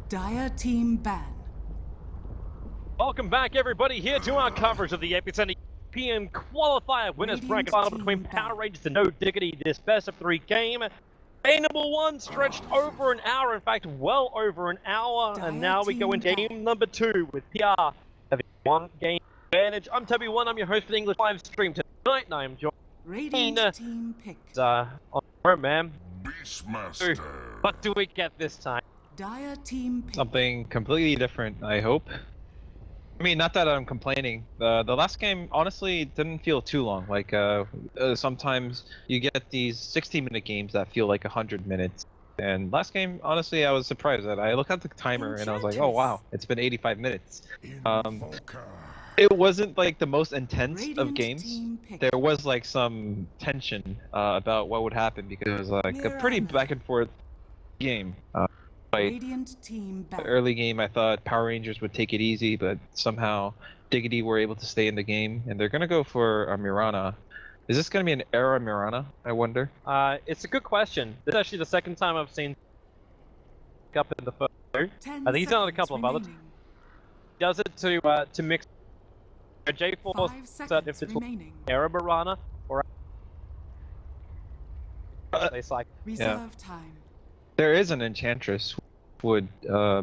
Dire team ban. Welcome back, everybody, here to our coverage of the Epicenter European Qualifier Winners Bracket Final between Power Rangers and No Diggity. This best-of-3 game. Game number 1 stretched over an hour, in fact, well over an hour. And now we go into game number 2 with PR having 1 game advantage. I'm Toby1, I'm your host for the English live stream tonight, and I'm joined team pick. on the man. Beastmaster. What do we get this time? Dire team pick. Something completely different, I hope. I mean, not that I'm complaining. The last game, honestly, didn't feel too long. Like, sometimes you get these 60-minute games that feel like 100 minutes. And last game, honestly, I was surprised that I looked at the timer and I was like, oh wow, it's been 85 minutes. It wasn't like the most intense of games. There was like some tension about what would happen because it was like a pretty back and forth game. The early game, I thought Power Rangers would take it easy, but somehow Diggity were able to stay in the game, and they're gonna go for a Mirana. Is this gonna be an era Mirana, I wonder? It's a good question. This is actually the second time I've seen up in the first two. I think he's done it a couple of others. He does it to mix J4 set if it's era Mirana or Reserve time. There is an Enchantress who would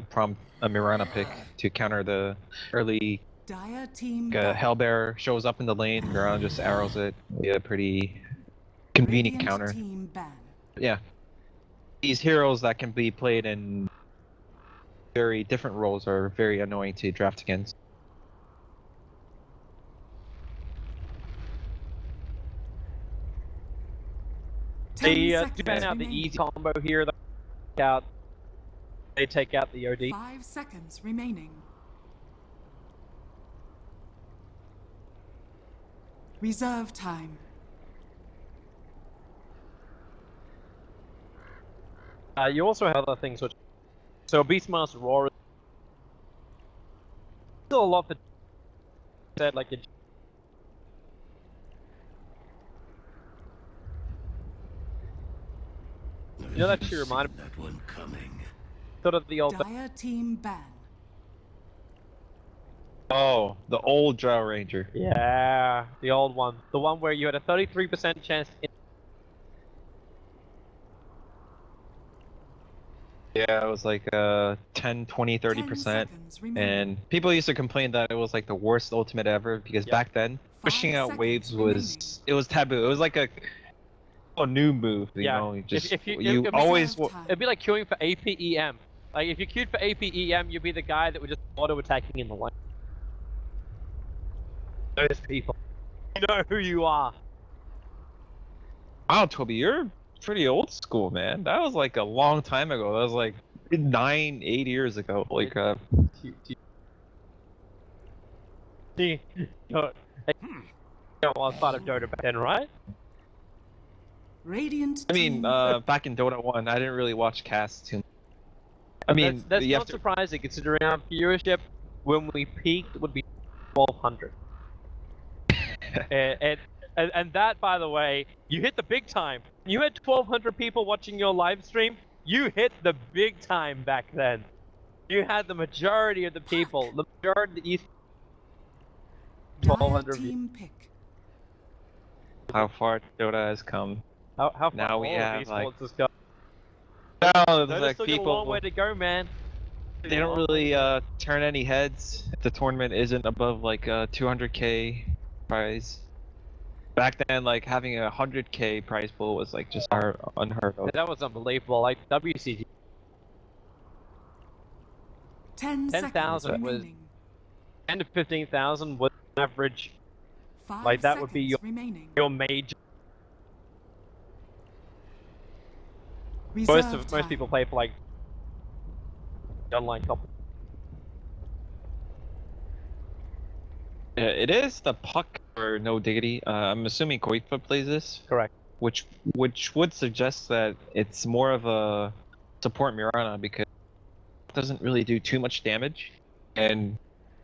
prompt a Mirana pick to counter the early Hellbearer shows up in the lane, Mirana just arrows it. Yeah, pretty convenient counter. Yeah. These heroes that can be played in very different roles are very annoying to draft against. They ban out the easy combo here. They take out the OD. 5 seconds remaining. Reserve time. You also have other things which... So Beastmaster Roar... Still a lot that... said like it... You know, that actually reminded me... That one coming. Sort of the old... Dire team ban. Oh, the old Drow Ranger. Yeah, the old one. The one where you had a 33% chance in... Yeah, it was like 10, 20, 30%. And people used to complain that it was like the worst ultimate ever because back then, pushing out waves was... It was taboo. It was like a new move, you know? You always... It'd be like queuing for APEM. Like, if you queued for APEM, you'd be the guy that would just auto-attacking in the lane. Those people. You know who you are. Wow, Toby, you're pretty old school, man. That was like a long time ago. That was like 9, 8 years ago. Holy crap. You know, I was part of Dota back then, right? Radiant. I mean, back in Dota 1, I didn't really watch casts too much. I mean, that's not surprising considering our viewership when we peaked would be 1,200. and that, by the way, you hit the big time. You had 1,200 people watching your live stream. You hit the big time back then. You had the majority of the people, the majority of the East. 1,200 team pick. How far Dota has come. How far now we have like. No, there's like people. A long way to go, man. They don't really turn any heads if the tournament isn't above like 200k prize. Back then, like having a 100k prize pool was like just unheard of. That was unbelievable. Like WCG. 10,000 was 10 to 15,000 was average. Like that would be your major. Most people play for like online company. Yeah, it is the puck or No Diggity. I'm assuming Qualifier plays this. Correct. Which would suggest that it's more of a support Mirana because it doesn't really do too much damage. And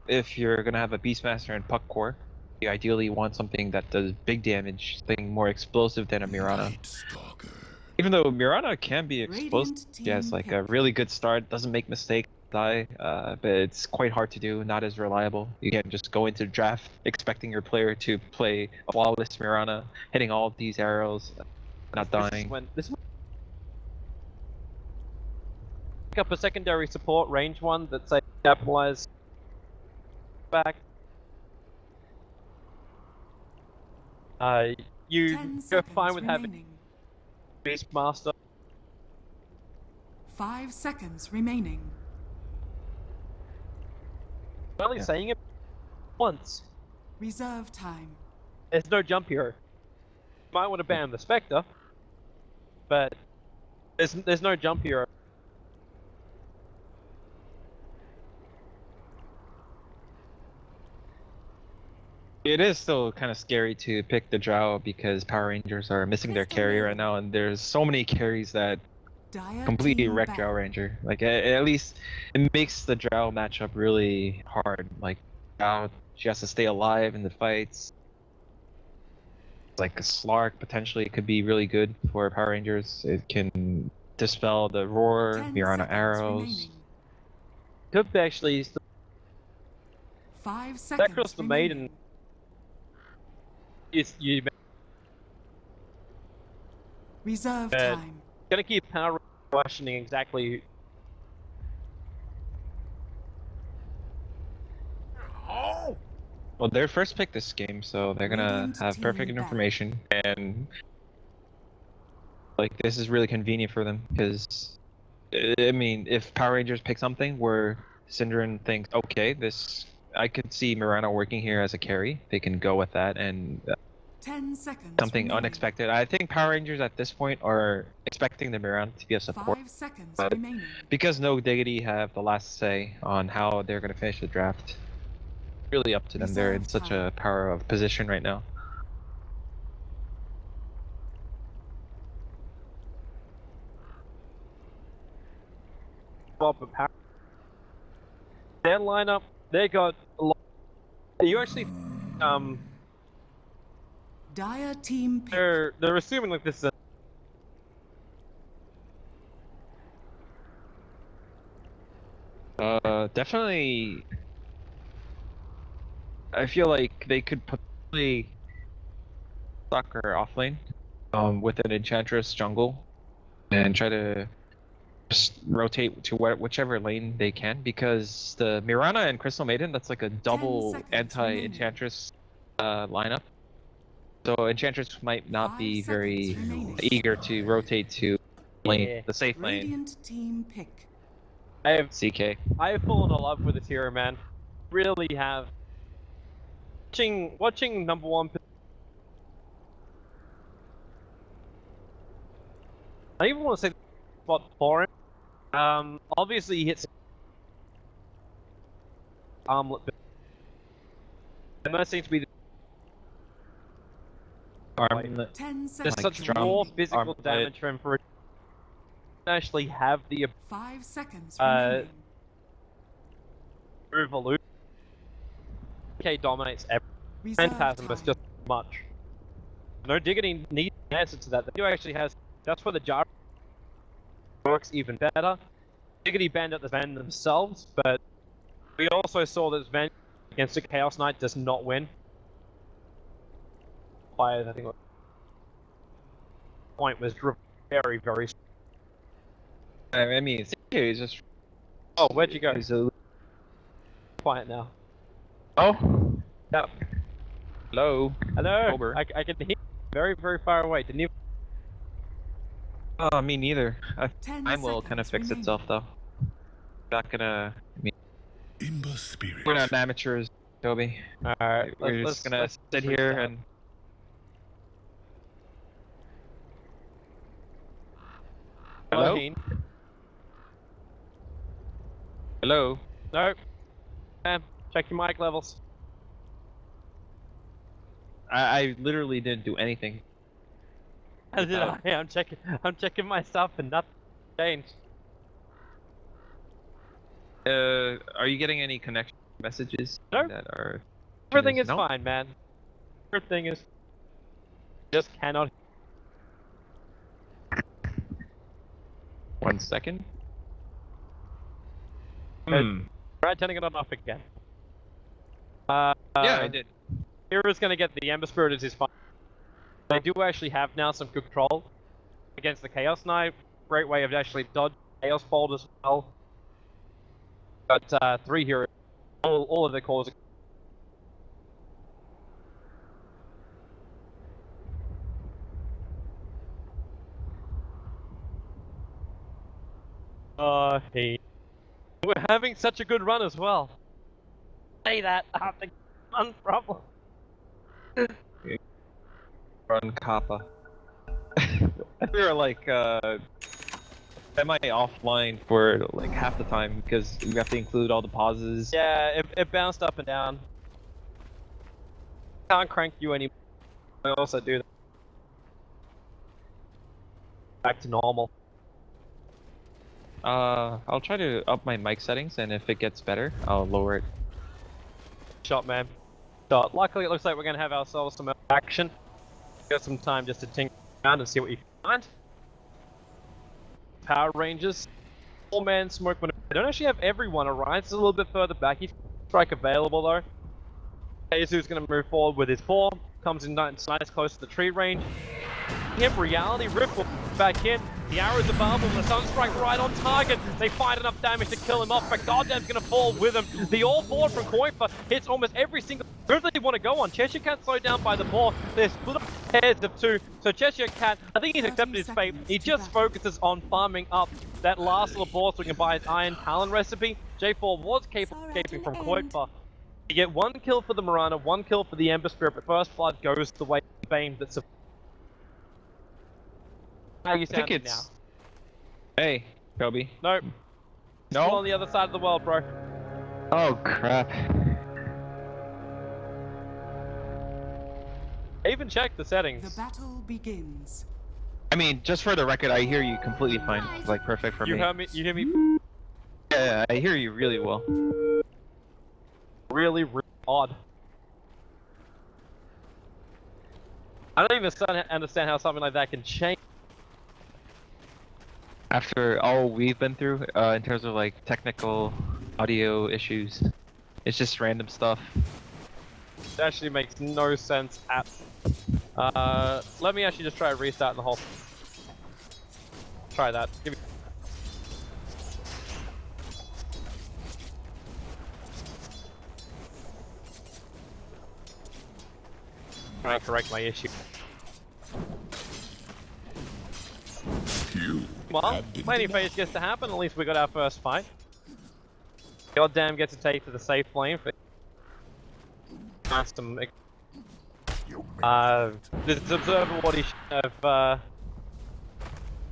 if you're gonna have a Beastmaster and Puck Core, you ideally want something that does big damage, something more explosive than a Mirana. Even though Mirana can be explosive, he has like a really good start, doesn't make mistakes, die, but it's quite hard to do, not as reliable. You can't just go into draft expecting your player to play a flawless Mirana, hitting all of these arrows, not dying. This pick up a secondary support range one that say capitalize back. You 10 go seconds fine with remaining. having Beastmaster. 5 seconds remaining. Only saying it once. Reserve time. There's no jump hero. Might want to ban the Spectre, but there's no jump hero. It is still kind of scary to pick the Drow because Power Rangers are missing their carry right now, and there's so many carries that Dire completely team wreck ban. Drow Ranger. Like at least it makes the Drow matchup really hard. Like Drow, she has to stay alive in the fights. Like a Slark potentially could be really good for Power Rangers. It can dispel the roar, 10 Mirana seconds arrows. remaining. Could be actually 5 that seconds cross the remaining. maiden. You Reserve time. gonna keep Power questioning exactly. Oh! Well, they're first pick this game, so they're gonna Radiant have team perfect back. information, and like this is really convenient for them because I mean, if Power Rangers pick something where Syndrome thinks, okay, this I could see Mirana working here as a carry, they can go with that and 10 seconds something remaining. unexpected. I think Power Rangers at this point are expecting the Mirana to be a support 5 seconds but remaining. because no Diggity have the last say on how they're gonna finish the draft. Really up to them. They're in Reserve such time. a power of position right now. Well, but Power their lineup, they got a lot. You actually, Dire team pick. they're assuming like this is Definitely. I feel like they could potentially soccer off lane, with an Enchantress jungle, and try to just rotate to whichever lane they can, because the Mirana and Crystal Maiden, that's like a double seconds anti-Enchantress lineup. So Enchantress might not 5 be seconds very remaining. eager to rotate to lane, Yeah. the safe lane, Radiant team pick. CK. I have fallen in love with this hero, man. Really have. Watching number one. I even want to say spot for him. Obviously he hits armlet. And that seems to be the 10 just seconds such drum, more remaining. physical armlet. damage for him for actually have the 5 seconds Uh, remaining. evolution. Okay, dominates every Reserve Phantasm is time. just much. No Diggity needs an answer to that. The actually has. That's where the jar works even better. Diggity banned out the Van themselves, but we also saw that Van against the Chaos Knight does not win. By I think point was very very. I mean, CK is just. Oh, where'd you go? Is a... Quiet now. Oh. Yep. Hello. Hello. Over. I can hear you very very far away. Didn't even. Oh, me neither. 10 Time will kind of seconds fix remaining. itself, though. Not gonna. I mean, Imba spirit. we're not amateurs, Toby. Alright, We're just gonna sit here restart. and. Hello? Heen. Hello? No. Check your mic levels. I literally didn't do anything. As did I. I'm checking my stuff and nothing changed. Are you getting any connection messages No. that are? Everything is No? fine, man. Everything is. Just cannot. 1 second. Try turning it on off again. Yeah, I did. Hero's gonna get the Ember Spirit as his final. They do actually have now some good control against the Chaos Knight. Great way of actually dodging Chaos Bolt as well. Got 3 heroes. All of their calls. Hey. We're having such a good run as well. Say that after one problem. Run Kappa. We were like semi offline for like half the time because we have to include all the pauses. Yeah, it bounced up and down. Can't crank you anymore. I also do that. Back to normal. I'll try to up my mic settings, and if it gets better, I'll lower it. Shot, man. Shot. Luckily, it looks like we're gonna have ourselves some action. Got some time just to tinker around and see what you can find. Power Rangers. 4-man smoke maneuver. They don't actually have everyone, alright? It's a little bit further back. He's strike available though. Jesus gonna move forward with his 4. Comes in nice close to the tree range. Him, Reality Rip will back in. The arrows above him, the Sunstrike right on target. They find enough damage to kill him off, but Goddamn's gonna fall with him. The all-forward from Qualifier hits almost every single move that they want to go on. Cheshire Cat slowed down by the ball. They're split up pairs of 2. So Cheshire Cat, I think he's accepted his fate. He just focuses on farming up that last little ball so he can buy his Iron Talon recipe. J4 was capable of escaping from Qualifier. You get 1 kill for the Marana, 1 kill for the Ember Spirit, but First Blood goes the way of Bane that's a... How are you sounding now? Hey, Kobe. Nope. No? Still on the other side of the world, bro. Oh, crap. I even checked the settings. The battle begins. I mean, just for the record, I hear you completely fine. Like, perfect for You me. heard me? You hear me? Yeah, I hear you really well. Really, really odd. I don't even understand how something like that can change. After all we've been through, in terms of like technical audio issues, it's just random stuff. It actually makes no sense at. Let me actually just try restarting the whole. Try that. Give me. Try and correct my issue. You Well, have been plenty phase gets to happen. At least we got our first fight. Goddamn gets to take to the safe lane for some. This observer what he should have.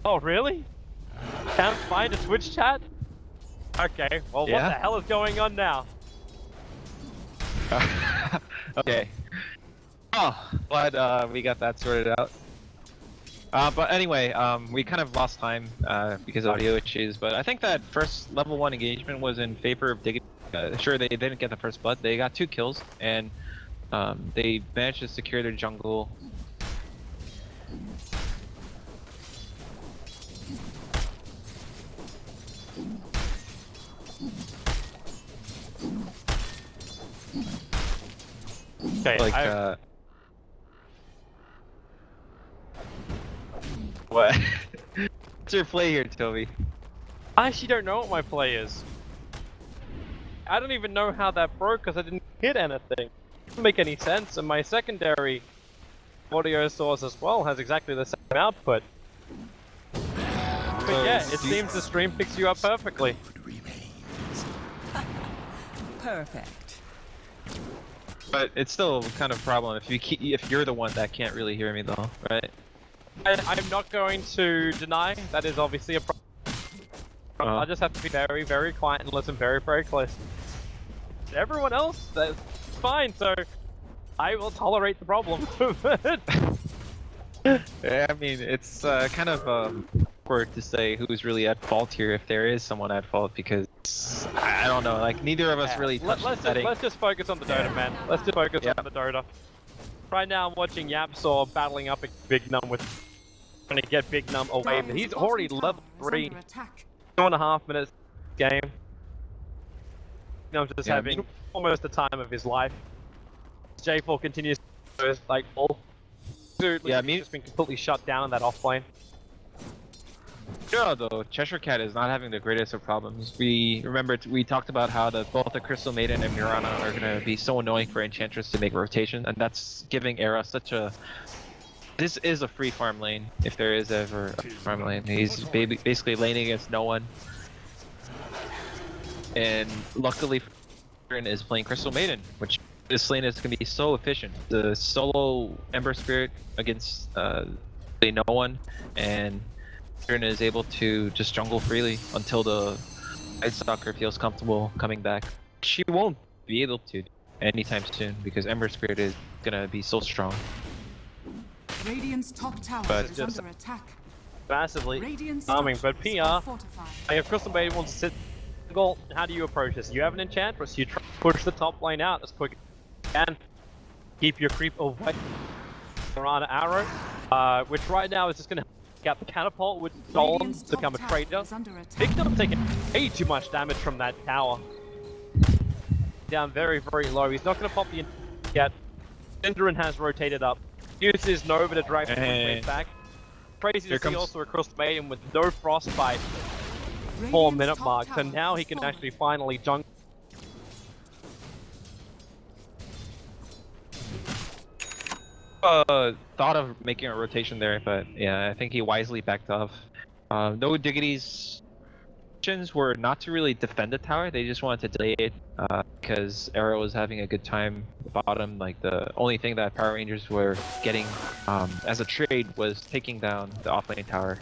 Oh really? Can't find a Twitch chat? Okay. Well, Yeah? what the hell is going on now? Okay. Oh, glad we got that sorted out. But anyway, we kind of lost time because of audio issues, but I think that first level 1 engagement was in favor of Diggity. Sure, they didn't get the first blood. They got 2 kills, and they managed to secure their jungle. Okay. Like, what? What's your play here, Toby? I actually don't know what my play is. I don't even know how that broke because I didn't hit anything. It doesn't make any sense, and my secondary audio source as well has exactly the same output. But yeah, it seems the stream picks you up perfectly. Perfect. But it's still kind of a problem if you're the one that can't really hear me though, right? I'm not going to deny that is obviously a problem. I just have to be very, very quiet and listen very, very close. Everyone else, that's fine, so I will tolerate the problem. Yeah, I mean, it's kind of awkward to say who's really at fault here if there is someone at fault because I don't know, like neither of us really touched the setting. Let's just focus on the Dota, man. Let's just focus on the Dota. Right now I'm watching Yapsaw battling up a Big Num with trying to get Big Num away, but he's already level 3. 2.5 minutes game. You know, just Yeah, having almost the time of his life. J4 continues to like all. Dude, Yeah, he's just been completely shut down in that off lane. Yeah, though Cheshire Cat is not having the greatest of problems. We talked about how both the Crystal Maiden and Mirana are gonna be so annoying for Enchantress to make rotation, and that's giving Era such a. This is a free farm lane, if there is ever a farm lane. He's basically laning against no one, and luckily, is playing Crystal Maiden, which this lane is gonna be so efficient. The solo Ember Spirit against no one, and is able to just jungle freely until the Night Stalker feels comfortable coming back. She won't be able to anytime soon because Ember Spirit is gonna be so strong. Radiant's top tower But is just under attack. massively Radiant's harming, but structures are PR, fortified. if Crystal Maiden wants to sit single, how do you approach this? You have an Enchantress, you try to push the top lane out as quick as you can. Keep your creep away from Mirana Arrow, which right now is just going to out the catapult with Golem Radiant's to become a top traitor. tower is under attack. Big not taking way too much damage from that tower. Down very, very low. He's not going to pop the yet. Synderen has rotated up. Uses Nova to drag the way back. Crazy to see also across the Maiden with no frostbite. 4-minute mark, so now he can actually finally jungle. Thought of making a rotation there, but yeah, I think he wisely backed off. No Diggity's actions were not to really defend the tower, they just wanted to delay it because Arrow was having a good time at the bottom. Like the only thing that Power Rangers were getting as a trade was taking down the offlane tower.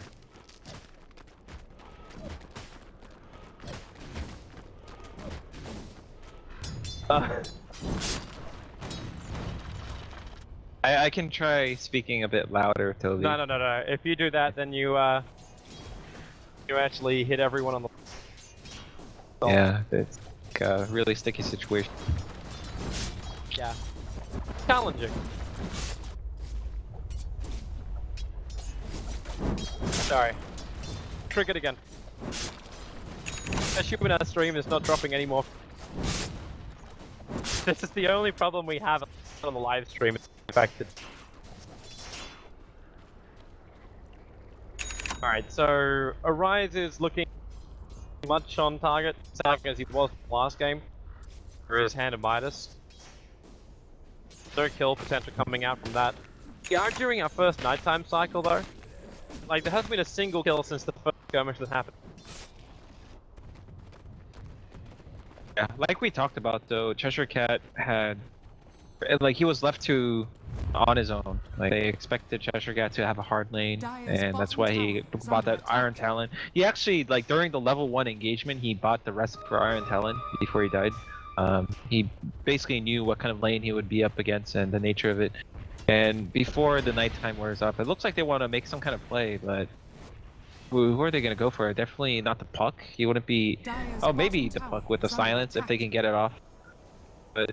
I can try speaking a bit louder, Toby. No. If you do that, then you actually hit everyone on the. Yeah, it's like a really sticky situation. Yeah. Challenging. Sorry. Triggered again. Especially when our stream is not dropping anymore. This is the only problem we have on the live stream. Affected. Alright, so Arise is looking much on target, as he was last game. For his hand of Midas. No kill potential coming out from that. We are during our first nighttime cycle though. Like, there hasn't been a single kill since the first skirmish that happened. Yeah, like we talked about though, Cheshire Cat had, like, he was left to on his own. Like, they expected Cheshire Cat to have a hard lane, and that's why he bought that Iron Talon. He actually, like, during the level 1 engagement, he bought the rest for Iron Talon before he died. He basically knew what kind of lane he would be up against and the nature of it. And before the nighttime wears up, it looks like they want to make some kind of play, but who are they going to go for? Definitely not the Puck. He wouldn't be... Oh, maybe the Puck with the silence if they can get it off. But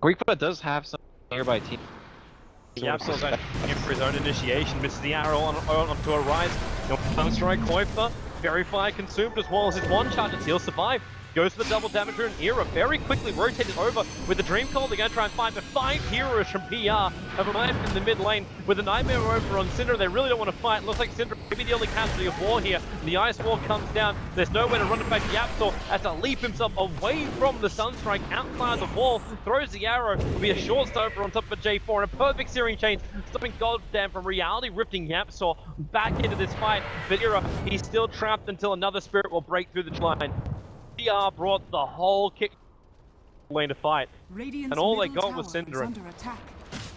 Greekpa does have some nearby team. Yapsol's actually for his own initiation, misses the arrow onto a rise. No Sunstrike, Koifer, Verify consumed as well as his one charge, and he'll survive. Goes for the double damage and Era very quickly rotated over with the Dream Call. They're going to try and find the 5 heroes from PR have arrived in the mid lane with a Nightmare over on Cinder. They really don't want to fight. Looks like Cinder may be the only casualty of war here. The Ice Wall comes down. There's nowhere to run it back. Yapsol has to leap himself away from the Sunstrike outside the wall. Throws the arrow. Will be a short stoper on top of J4 and a perfect Searing Chain, stopping Goddamn from reality, rifting Yapsol back into this fight. But Era, he's still trapped until another spirit will break through the line. PR brought the whole kick lane to fight, Radiant's and all they middle got was tower is Synderen. under attack.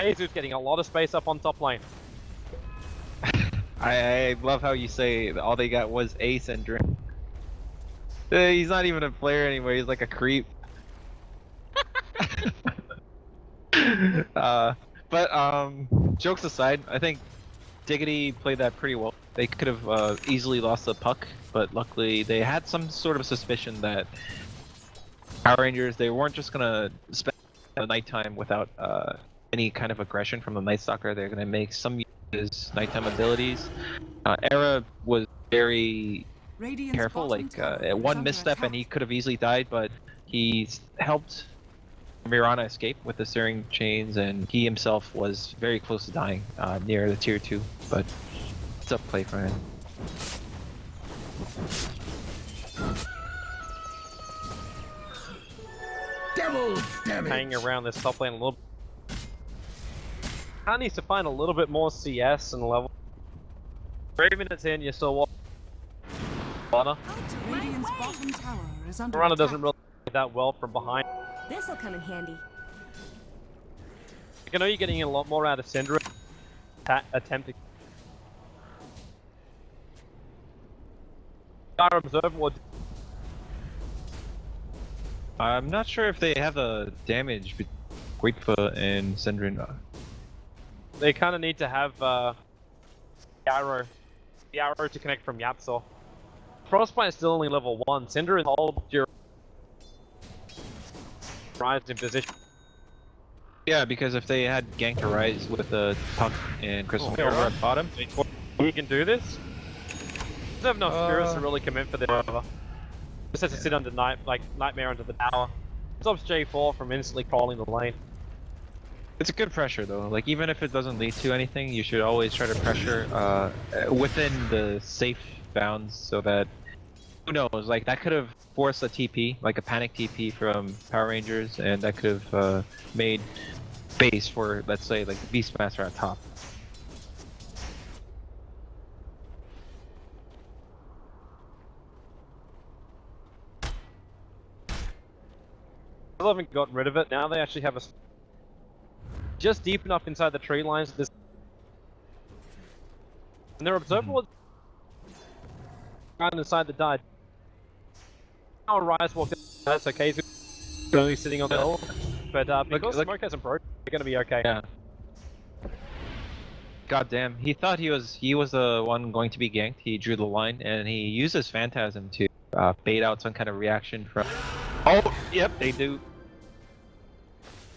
Jesus getting a lot of space up on top lane. I love how you say all they got was a Synderen. He's not even a player anymore, he's like a creep. Jokes aside, I think Diggity played that pretty well. They could have easily lost the Puck, but luckily they had some sort of suspicion that Power Rangers, they weren't just gonna spend the nighttime without any kind of aggression from the Night Stalker. They're gonna make some use nighttime abilities. Era was very Radiant's careful, bottom like tower is one under misstep attack. and he could have easily died, but He's helped Mirana escape with the steering chains, and he himself was very close to dying near the tier 2, but it's a play for him. Devil's damage. Hanging around this top lane a little. Kind of needs to find a little bit more CS and level. 3 minutes in, you're still watching. Radiant's bottom tower is under Mirana attack. doesn't really play that well from behind. This'll come in handy. I know you're getting a lot more out of Syndra. Attempting. Our observer. I'm not sure if they have a damage between Qualifier and Syndra. They kind of need to have the arrow to connect from Yapsor. Frostbite is still only level 1. Cinder is all rise in position. Yeah, because if they had ganked a Rise with the Puck and Crystal Oh, over at bottom, He can do this. Doesn't have enough spirits to really commit for the over. Just has to sit under Nightmare under the tower. Stops J4 from instantly crawling the lane. it's a good pressure though. Like even if it doesn't lead to anything, you should always try to pressure within the safe bounds so that who knows, like that could have forced a TP, like a panic TP from Power Rangers, and that could have made space for, let's say, like Beastmaster at top. Still haven't gotten rid of it. Now they actually have a just deep enough inside the tree lines. This and their observer was right inside the dive. Now Rise walked in. That's okay. He's only sitting on the hill, but because Smoke hasn't broken, they're gonna be okay. Yeah. God damn, he thought he was the one going to be ganked. He drew the line and he uses Phantasm to bait out some kind of reaction from. Oh, yep, they do.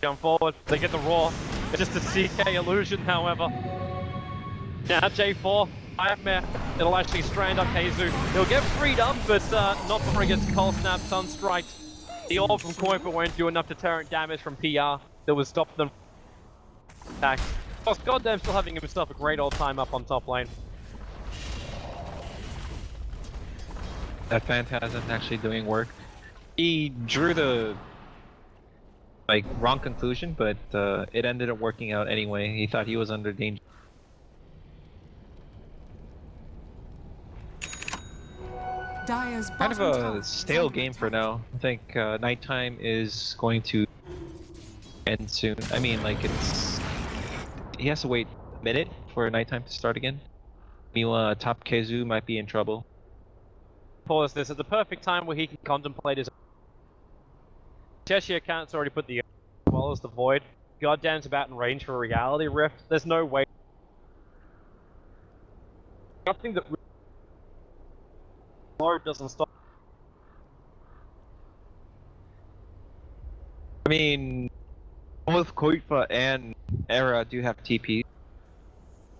Jump forward, they get the roar. It's just a CK illusion, however. Now J4, Nightmare, it'll actually strand up Jesus. He'll get freed up, but not before he gets cold snap, sunstriked. The orb from Qualifier won't do enough deterrent damage from PR that would stop them attack. Plus, goddamn, still having himself a great old time up on top lane. That Phantasm actually doing work. He drew the wrong conclusion, but it ended up working out anyway. He thought he was under danger. Dire's Kind of bottom tower a is stale under game for attack. now. I think nighttime is going to end soon. I mean, like he has to wait a minute for nighttime to start again. Mila top Keizu might be in trouble. Pause this at the perfect time where he can contemplate his Cheshire Cat's already put the as well as the Void. Goddamn's about in range for a Reality Rift. There's no way. Nothing that Lord doesn't stop. I mean, both Qualifier and Era do have TP.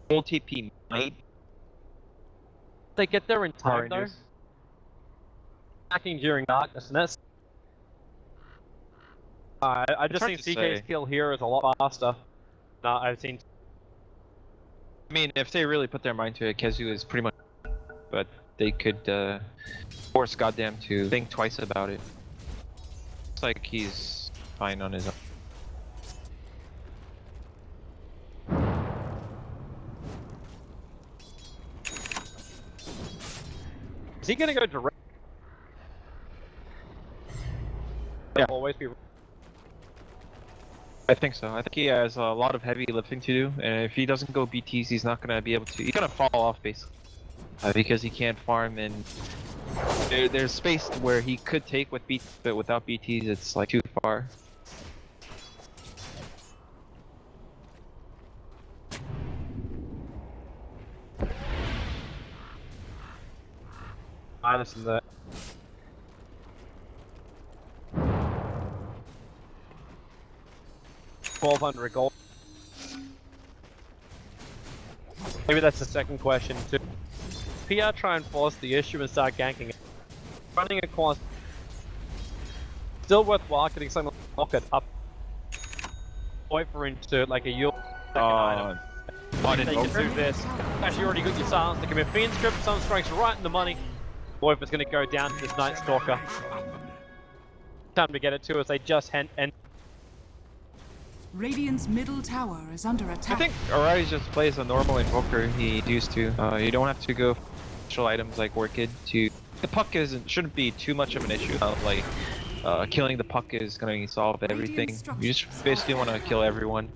Full TP might. They get there in Power time though. Rangers. Attacking during darkness, and that's. I just hard think to CK's say. kill here is a lot faster. No, I've seen. I mean, if they really put their mind to it, Keizu is pretty much. But they could force Goddamn to think twice about it. Looks like he's fine on his own. Is he gonna go direct? Yeah. Always be. I think so. I think he has a lot of heavy lifting to do, and if he doesn't go BTs, he's not gonna be able to. He's gonna fall off basically because he can't farm, and there's space where he could take with BTs, but without BTs, it's like too far. Minus in the. $1,200 gold. Maybe that's the second question too. PR try and force the issue and start ganking it. Running across. Still worthwhile getting something like rocket up. Wait for into like a Yule item. They can do this. Actually, already got your silence to commit Fiend Script. Sunstrike's right in the money. Boyf is going to go down to this Night Stalker. Time to get it to as they just end. Radiant's middle tower is under attack. I think Arise just plays a normal invoker he used to. You don't have to go for special items like Orchid to. The puck shouldn't be too much of an issue. Killing the puck is going to solve everything. You just basically want to kill everyone.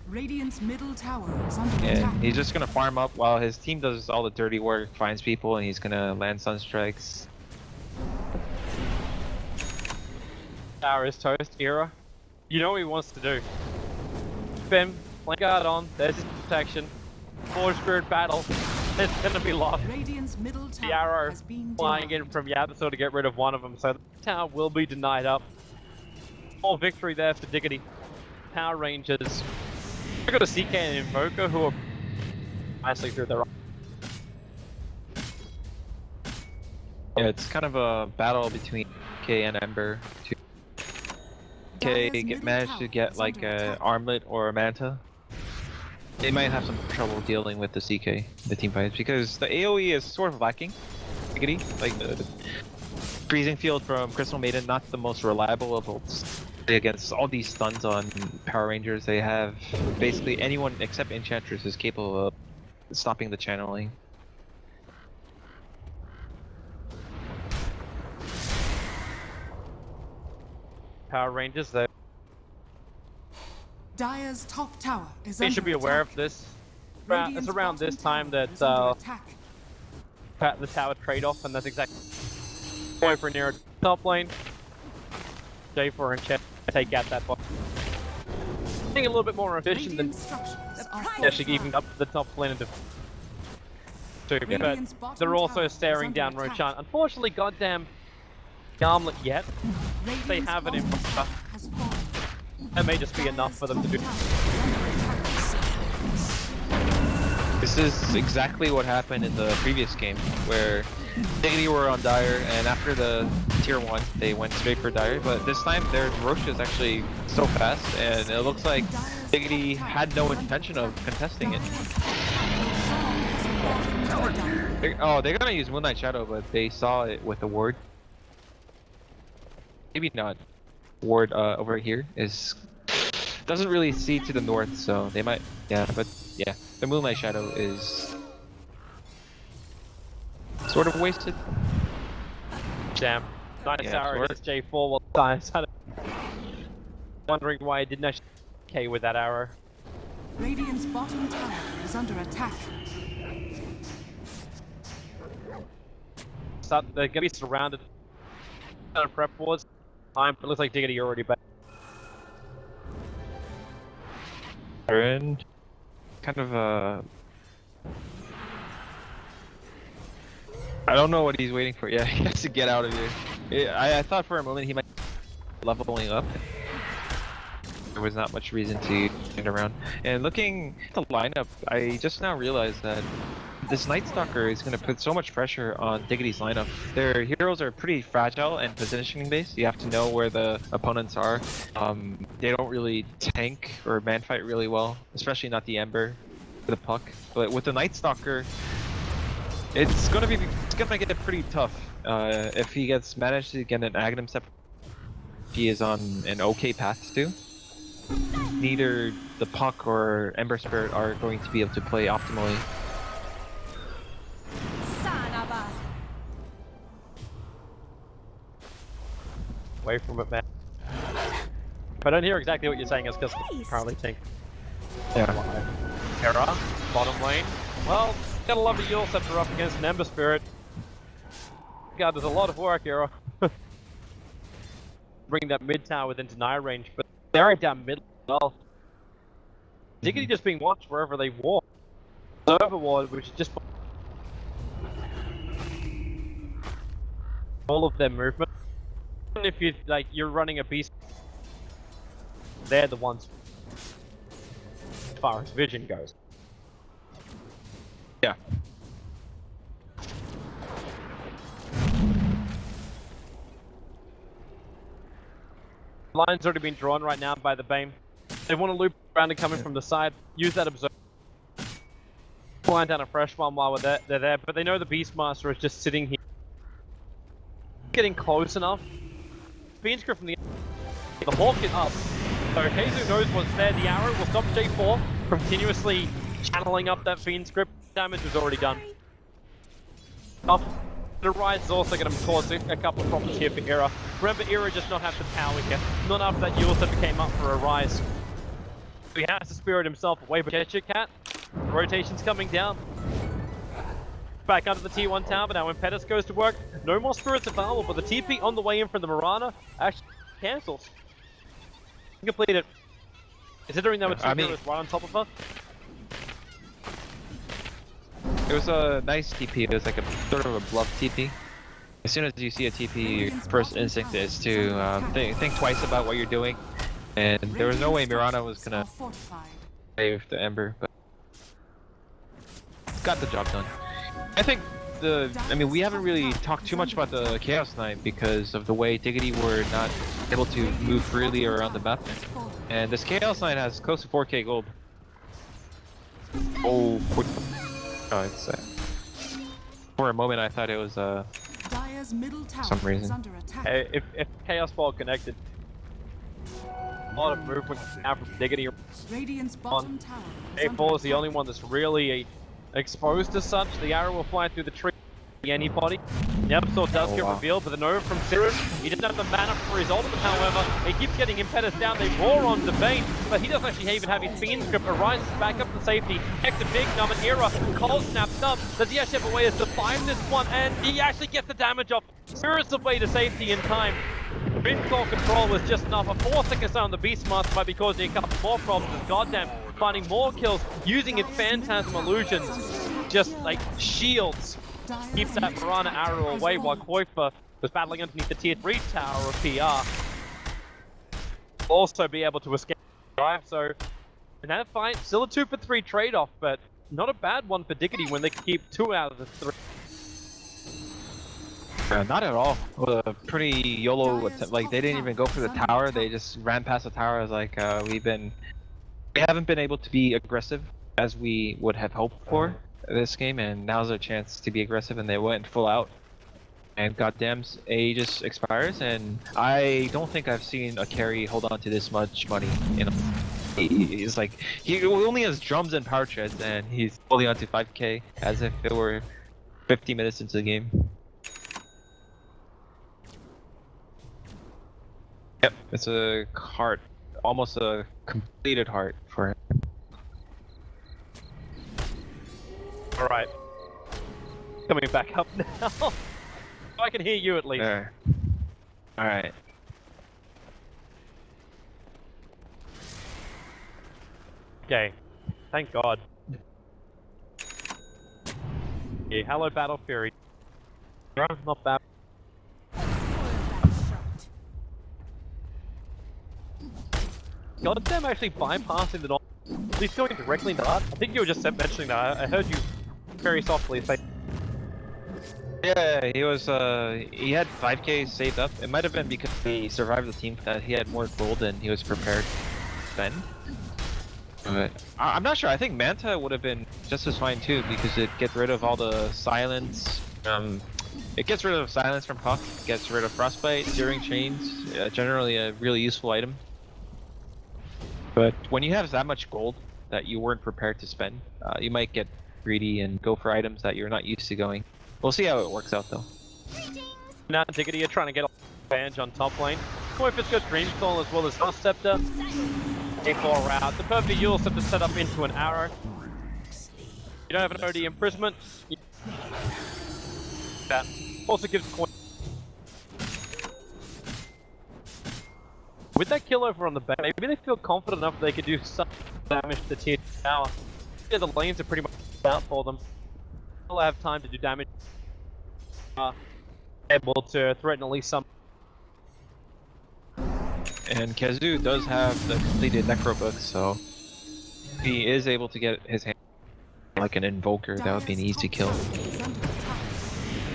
Radiant's middle tower is under And attack. he's just gonna farm up while his team does all the dirty work, finds people, and he's gonna land sunstrikes. Tower is toast, Era. You know what he wants to do. Spin, flank guard on, there's his protection. Forge Spirit battle. It's gonna be lost. Radiant's middle tower The arrow has been flying denied. in from Yabasel to get rid of one of them, so the tower will be denied up. All victory there for Diggity. Power Rangers. We've got a CK and Invoker who are nicely through their. Yeah, it's kind of a battle between K and Ember. K managed to get like a armlet or a manta. They might have some trouble dealing with the CK, the team fights, because the AoE is sort of lacking. Diggity, like the freezing field from Crystal Maiden, not the most reliable of ults. Against all these stuns on Power Rangers, they have basically anyone except Enchantress is capable of stopping the channeling. Power Rangers, though. Dire's top tower is They under should be aware attack. of this. Radiant's It's around this bottom time tower that is under attack. the tower trade-off, and that's exactly going for near top lane. J4 and Chet take out that box. Being a little bit more efficient than Radiant structures are actually fortified. even up to the top lane of the but Radiant's bottom they're also tower is staring under down attack. Roshan. Unfortunately, goddamn armlet yet. Radiant's they have an bottom invoker. tower has fallen. That may just be enough for them to do. Dire's top tower is under attack. This is exactly what happened in the previous game, where Diggity were on Dire, and after the tier 1, they went straight for Dire, but this time their Roche is actually so fast, and it looks like Diggity had no intention of contesting it. They're gonna use Moonlight Shadow, but they saw it with the ward. Maybe not. Ward over here doesn't really see to the north, so they might, but the Moonlight Shadow is sort of wasted. Damn. Nice Yeah, arrow sure. against J4 while Science had it. Wondering why he didn't actually K with that arrow. Radiant's bottom tower is under attack. They're gonna be surrounded. Prep wards. Time, but it looks like Diggity already back. And kind of I don't know what he's waiting for. Yeah, he has to get out of here. I thought for a moment he might be leveling up. There was not much reason to turn around. And looking at the lineup, I just now realized that this Night Stalker is going to put so much pressure on Diggity's lineup. Their heroes are pretty fragile and positioning based. You have to know where the opponents are. They don't really tank or manfight really well, especially not the Ember, the puck. But with the Night Stalker, it's gonna get pretty tough. If he managed to get an Aghanim step, he is on an okay path too. Neither the puck or Ember Spirit are going to be able to play optimally. Away from it, man. If I don't hear exactly what you're saying, it's because I currently think. Yeah. Terra, bottom lane. Well, gotta love a Yule Scepter up against an Ember Spirit. God, there's a lot of work here. Bring that mid tower within deny range, but they're down mid as well. Diggity just being watched wherever they walk. Server ward, which is just all of their movement. Even if you're running a beast, they're the ones as far as vision goes. Yeah. Line's already been drawn right now by the Bane. They want to loop around and come in from the side, use that observer. Flying down a fresh one while they're there, but they know the Beastmaster is just sitting here. Getting close enough. Fiendscript from the Hawk is up. So Keizu knows what's there. The arrow will stop J4 from continuously channeling up that Fiendscript. Damage was already done. The Rise is also going to cause a couple of problems here for Era. Remember, Era just not have the power here. Not after that Yules that came up for a Rise. He has to spirit himself away, but Cheshire Cat, the rotation's coming down. Back under the T1 tower, but now when Pettis goes to work, no more spirits available, but the TP on the way in from the Mirana actually cancels. Complete it. Considering there were two heroes right on top of her. It was a nice TP. It was like a sort of a bluff TP. As soon as you see a TP, your first instinct is to think twice about what you're doing. And there was no way Mirana was gonna save the Ember, but got the job done. I think we haven't really talked too much about the Chaos Knight because of the way Diggity were not able to move freely around the map. And this Chaos Knight has close to 4k gold. Oh, quick. Oh, it's for a moment I thought it was some reason. Hey, if Chaos Ball connected, a lot of movement now from Diggity. A4 is the only one that's really exposed as such. The arrow will fly through the tree. Anybody. The Absol does get revealed, but the Nova from Sirus, he didn't have the mana for his ultimate, however. He keeps getting Impetus down, they roar on the Bane, but he doesn't actually even have his Fiendscript. Arises back up to safety. Next a big number, Era, cold snaps up. Does he actually have a way to survive this one? And he actually gets the damage off. Sirus away to safety in time. Rimclaw control was just enough. A 4-second stun on the Beastmaster might be causing a couple more problems as Goddamn finding more kills using its Phantasm illusions. Just like shields. Keeps that Piranha arrow away while Qualifier was battling underneath the tier 3 tower of PR. Also be able to escape drive, so in that fight, still a 2 for 3 trade-off, but not a bad one for Diggity when they keep 2 out of the 3. Not at all. It was a pretty YOLO attempt. Like, they didn't even go for the tower, they just ran past the tower. I was like, we haven't been able to be aggressive as we would have hoped for this game, and now's our chance to be aggressive, and they went full out. And goddamn, Aegis expires, and I don't think I've seen a carry hold on to this much money. You know, he's like, he only has drums and power treads, and he's holding on to 5k as if it were 50 minutes into the game. Yep, it's a heart, almost a completed heart for him. Alright. Coming back up now. I can hear you at least. There. Alright. Okay. Thank God. Yeah, hello Battle Fury. Not bad. Goddamn actually bypassing the north. He's going directly into that. I think you were just mentioning that. I heard you very softly say. Yeah, he was, he had 5k saved up. It might have been because he survived the team that he had more gold and he was prepared then. But I'm not sure. I think Manta would have been just as fine too because it gets rid of all the silence. It gets rid of silence from Puck, gets rid of Frostbite, Searing Chains, generally a really useful item. But when you have that much gold that you weren't prepared to spend, you might get greedy and go for items that you're not used to going. We'll see how it works out though. Now Diggity are trying to get advantage on top lane. Qualifiers got Dreamstone as well as Last Scepter. A4 route. The perfect Yule Scepter set up into an arrow. You don't have an OD imprisonment. That also gives coin. With that kill over on the back, maybe they feel confident enough they could do some damage to the tier 2 tower. Yeah, the lanes are pretty much out for them. They'll have time to do damage. Able to threaten at least some. And Kazu does have the completed Necro book, so he is able to get his hand like an Invoker. That would be an easy kill.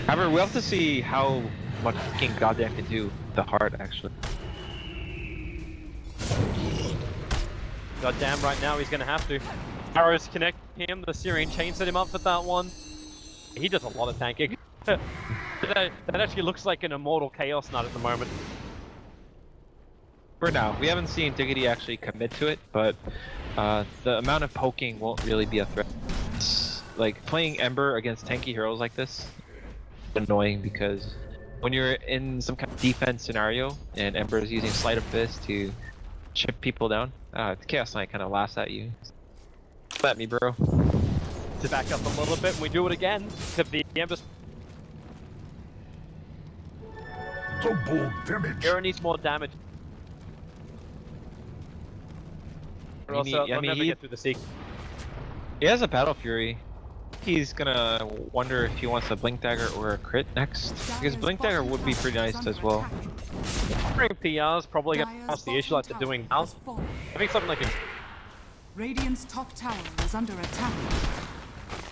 However, we'll have to see how much King Goddamn can do the heart actually. God damn, right now he's gonna have to. Arrows connect him, the Syrian chain set him up for that one. He does a lot of tanking. that actually looks like an immortal Chaos Knight at the moment. For now, we haven't seen Diggity actually commit to it, but the amount of poking won't really be a threat. It's like playing Ember against tanky heroes like this is annoying because when you're in some kind of defense scenario and Ember is using Sleight of Fist to chip people down, Chaos Knight kind of laughs at you. Let me, bro. To back up a little bit, and we do it again. To the Ember's Double damage. Hero needs more damage. Or else they'll never get through the seek. He has a Battle Fury. He's gonna wonder if he wants a Blink Dagger or a crit next, because Blink Dagger would be pretty nice as well. Offering PR is probably gonna pass the issue like they're doing now. I think something like a Radiant's top tower is under attack.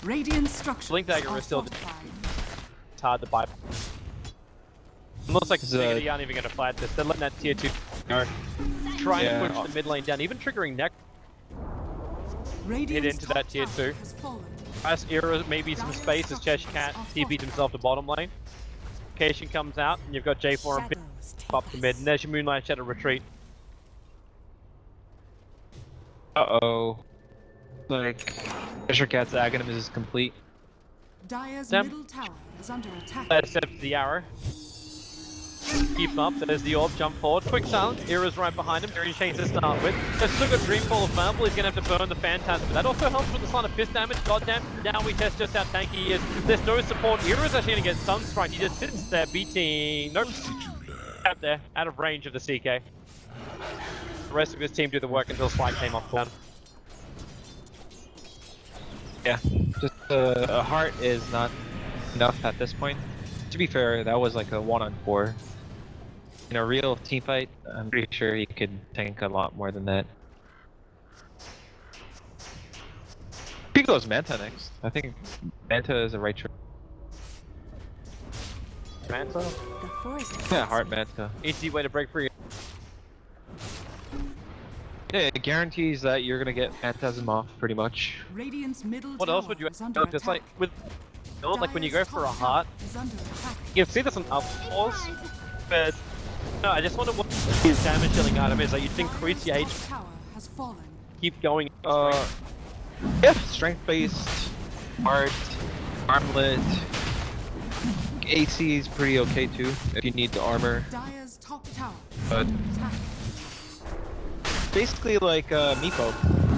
Radiant structures Blink Dagger are is still fortified. it's hard to buy. It looks like The- Diggity aren't even gonna fight this. They're letting that tier 2 go. Trying Yeah. to push the mid lane down, even triggering neck. Radiant's into that top tier tower 2. has fallen. As Era maybe some space as Cheshire Cat TP'd himself to bottom lane. Cation comes out and you've got J4 and Shadows take up to mid, and there's your Moonlight Shadow retreat. Uh-oh. Like, Fisher Cat's Aghanim is complete. Dire's Them. middle tower is under attack. Accepts the arrow. Keep up, there's the orb, jump forward, quick silence, Era's right behind him, Syrian chains to start with. There's still got Dreamfall of Marble, he's gonna have to burn the Phantasm, but that also helps with the Sleight of Fist damage. Goddamn, now we test just how tanky he is. There's no support, Era's actually gonna get Sunstrike, he just sits there beating, nope, out there, out of range of the CK. The rest of his team do the work until Spike came off down. Yeah, just a heart is not enough at this point. To be fair, that was like a 1-on-4. In a real team fight, I'm pretty sure he could tank a lot more than that. He goes Manta next. I think Manta is the right choice. Manta? The forest Yeah, Heart Manta. Easy way to break free. Yeah, it guarantees that you're gonna get Phantasm off pretty much. Radiant's middle What tower else would you is under have? Just like attack. with, you know, like when you go Dire's for a top heart, tower is under attack. you see this on up pause, but no, I just wonder what his damage dealing item is. Like you'd increase your Dire's HP, top tower has fallen. keep going. Yeah, strength-based, heart, armlet. AC is pretty okay too, if you need the armor. Dire's top tower is But- under attack. Basically like Meepo.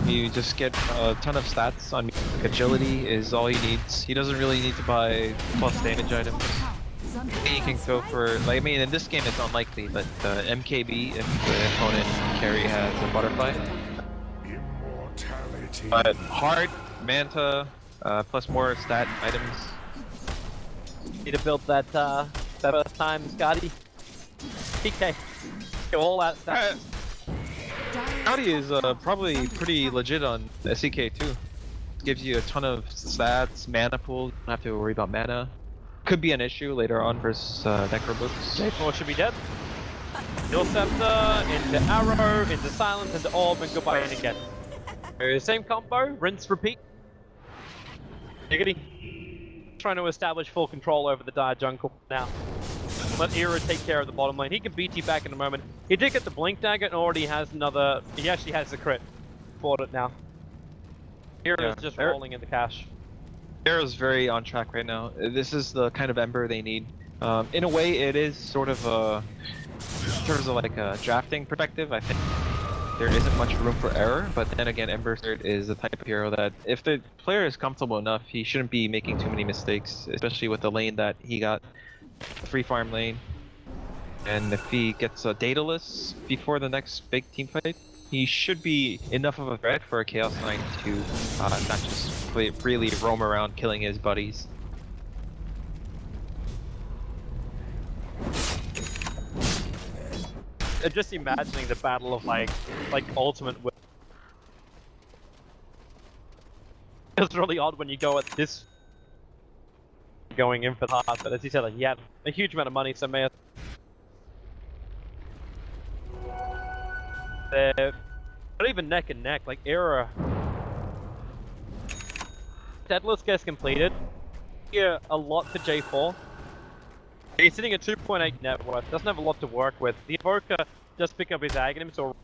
You just get a ton of stats on Meepo. Like agility is all he needs. He doesn't really need to buy plus damage Dire's items. top tower is under He can attack. go for, like, I mean, in this game it's unlikely, but MKB if the opponent carry has a butterfly. Immortality. But Heart, Manta, plus more stat items. Need to build that first time Scotty. PK. Go all out stats. Dire's Scotty is top tower probably is under pretty attack. legit on SEK too. Gives you a ton of stats, mana pool, don't have to worry about mana. Could be an issue later on versus Necrobooks. J4 should be dead. Heal Scepter, into Arrow, into Silence, into Orb, and goodbye and again. Same combo, rinse, repeat. Diggity. Trying to establish full control over the Dire jungle now. Let Era take care of the bottom lane. He can BT back in a moment. He did get the Blink Dagger and already has another... He actually has the crit. Fought it now. Era Yeah. is just rolling in the cash. Arrow's very on track right now. This is the kind of Ember they need. In a way, it is sort of in terms of like a drafting perspective, I think there isn't much room for error, but then again, Ember Third is the type of hero that if the player is comfortable enough, he shouldn't be making too many mistakes, especially with the lane that he got, the free farm lane. And if he gets a Daedalus before the next big team fight, he should be enough of a threat for a Chaos Knight to not just freely roam around killing his buddies. Just imagining the battle of like Ultimate Will. It's really odd when you go at this going in for the heart, but as you said, like, he had a huge amount of money, so may have... Not even neck and neck, like Era. Deadlifts gets completed. Yeah, a lot for J4. He's sitting at 2.8 net worth, doesn't have a lot to work with. The Evoker just pick up his Aghanim, so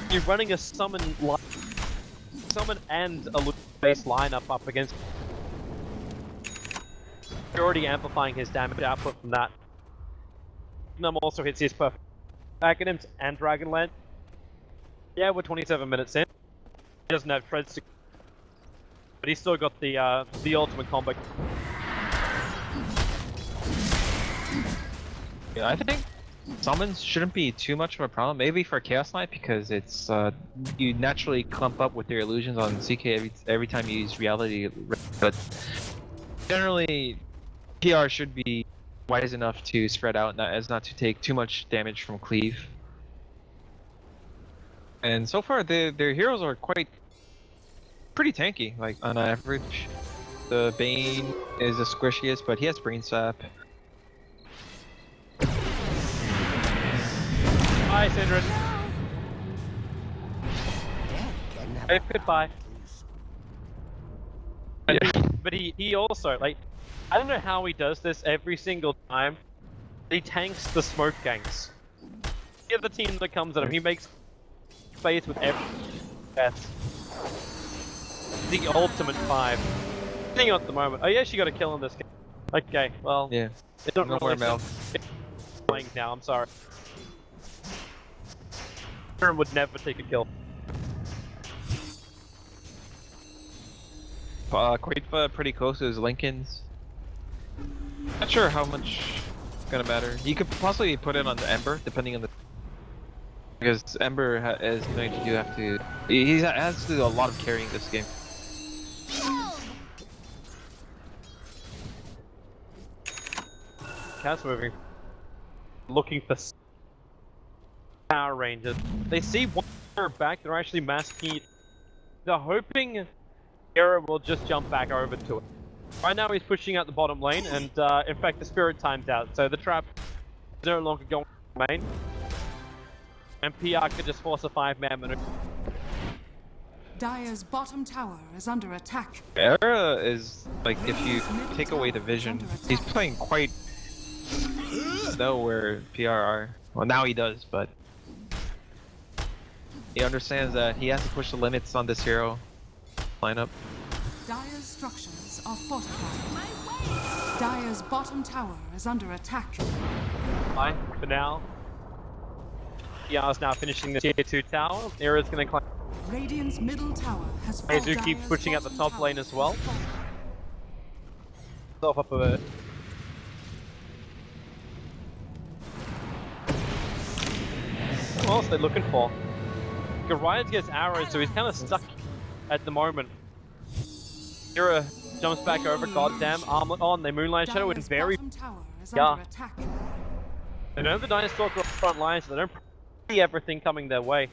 you're running a summon and a loot base lineup up against. You're already amplifying his damage output from that. Num also hits his perfect Aghanims and Dragonlance. Yeah, we're 27 minutes in. He doesn't have treads to, but he's still got the ultimate combo. Yeah, I think summons shouldn't be too much of a problem. Maybe for Chaos Knight because it's you naturally clump up with your illusions on CK every time you use reality. But generally, PR should be wise enough to spread out as not to take too much damage from cleave. And so far, their heroes are pretty tanky. Like on average, the Bane is the squishiest, but he has Brain Sap. Hi, Syndrin. Hey, goodbye. But he also, like, I don't know how he does this every single time. He tanks the smoke ganks. The other team that comes at him, he makes space with every that's the ultimate 5. Thing at the moment. Oh yeah, she got a kill in this game. Okay, well, Yeah. it's not Nowhere really Mel. playing now. I'm sorry. Aaron would never take a kill. Quite pretty close to his Lincolns. Not sure how much it's gonna matter. You could possibly put it on the Ember, depending on the. Because Ember is going to have to. He has to do a lot of carrying this game. Cat's moving. Looking for Power Rangers. They see one back, they're actually masking it. They're hoping Era will just jump back over to it. Right now he's pushing out the bottom lane, and in fact the Spirit timed out, so the trap is no longer going to main. And PR could just force a 5-man maneuver. Dire's bottom tower is under attack. Era is like, if you take away the vision, he's playing quite know where PR are. Well, now he does, but he understands that he has to push the limits on this hero lineup. Dire's structures are fortified. Dire's bottom tower is under attack. Fine, for now. PR's now finishing the tier 2 tower. Era's gonna climb. Radiant's middle tower has fallen. Azu keeps pushing out the top lane as well. Off up of it. What else are they looking for? Riot gets arrows, so he's kind of stuck at the moment. Era jumps back over, goddamn, armlet on, they Moonlight Shadow with very... Yeah. They know the Dinosaur are front lines, so they don't see everything coming their way.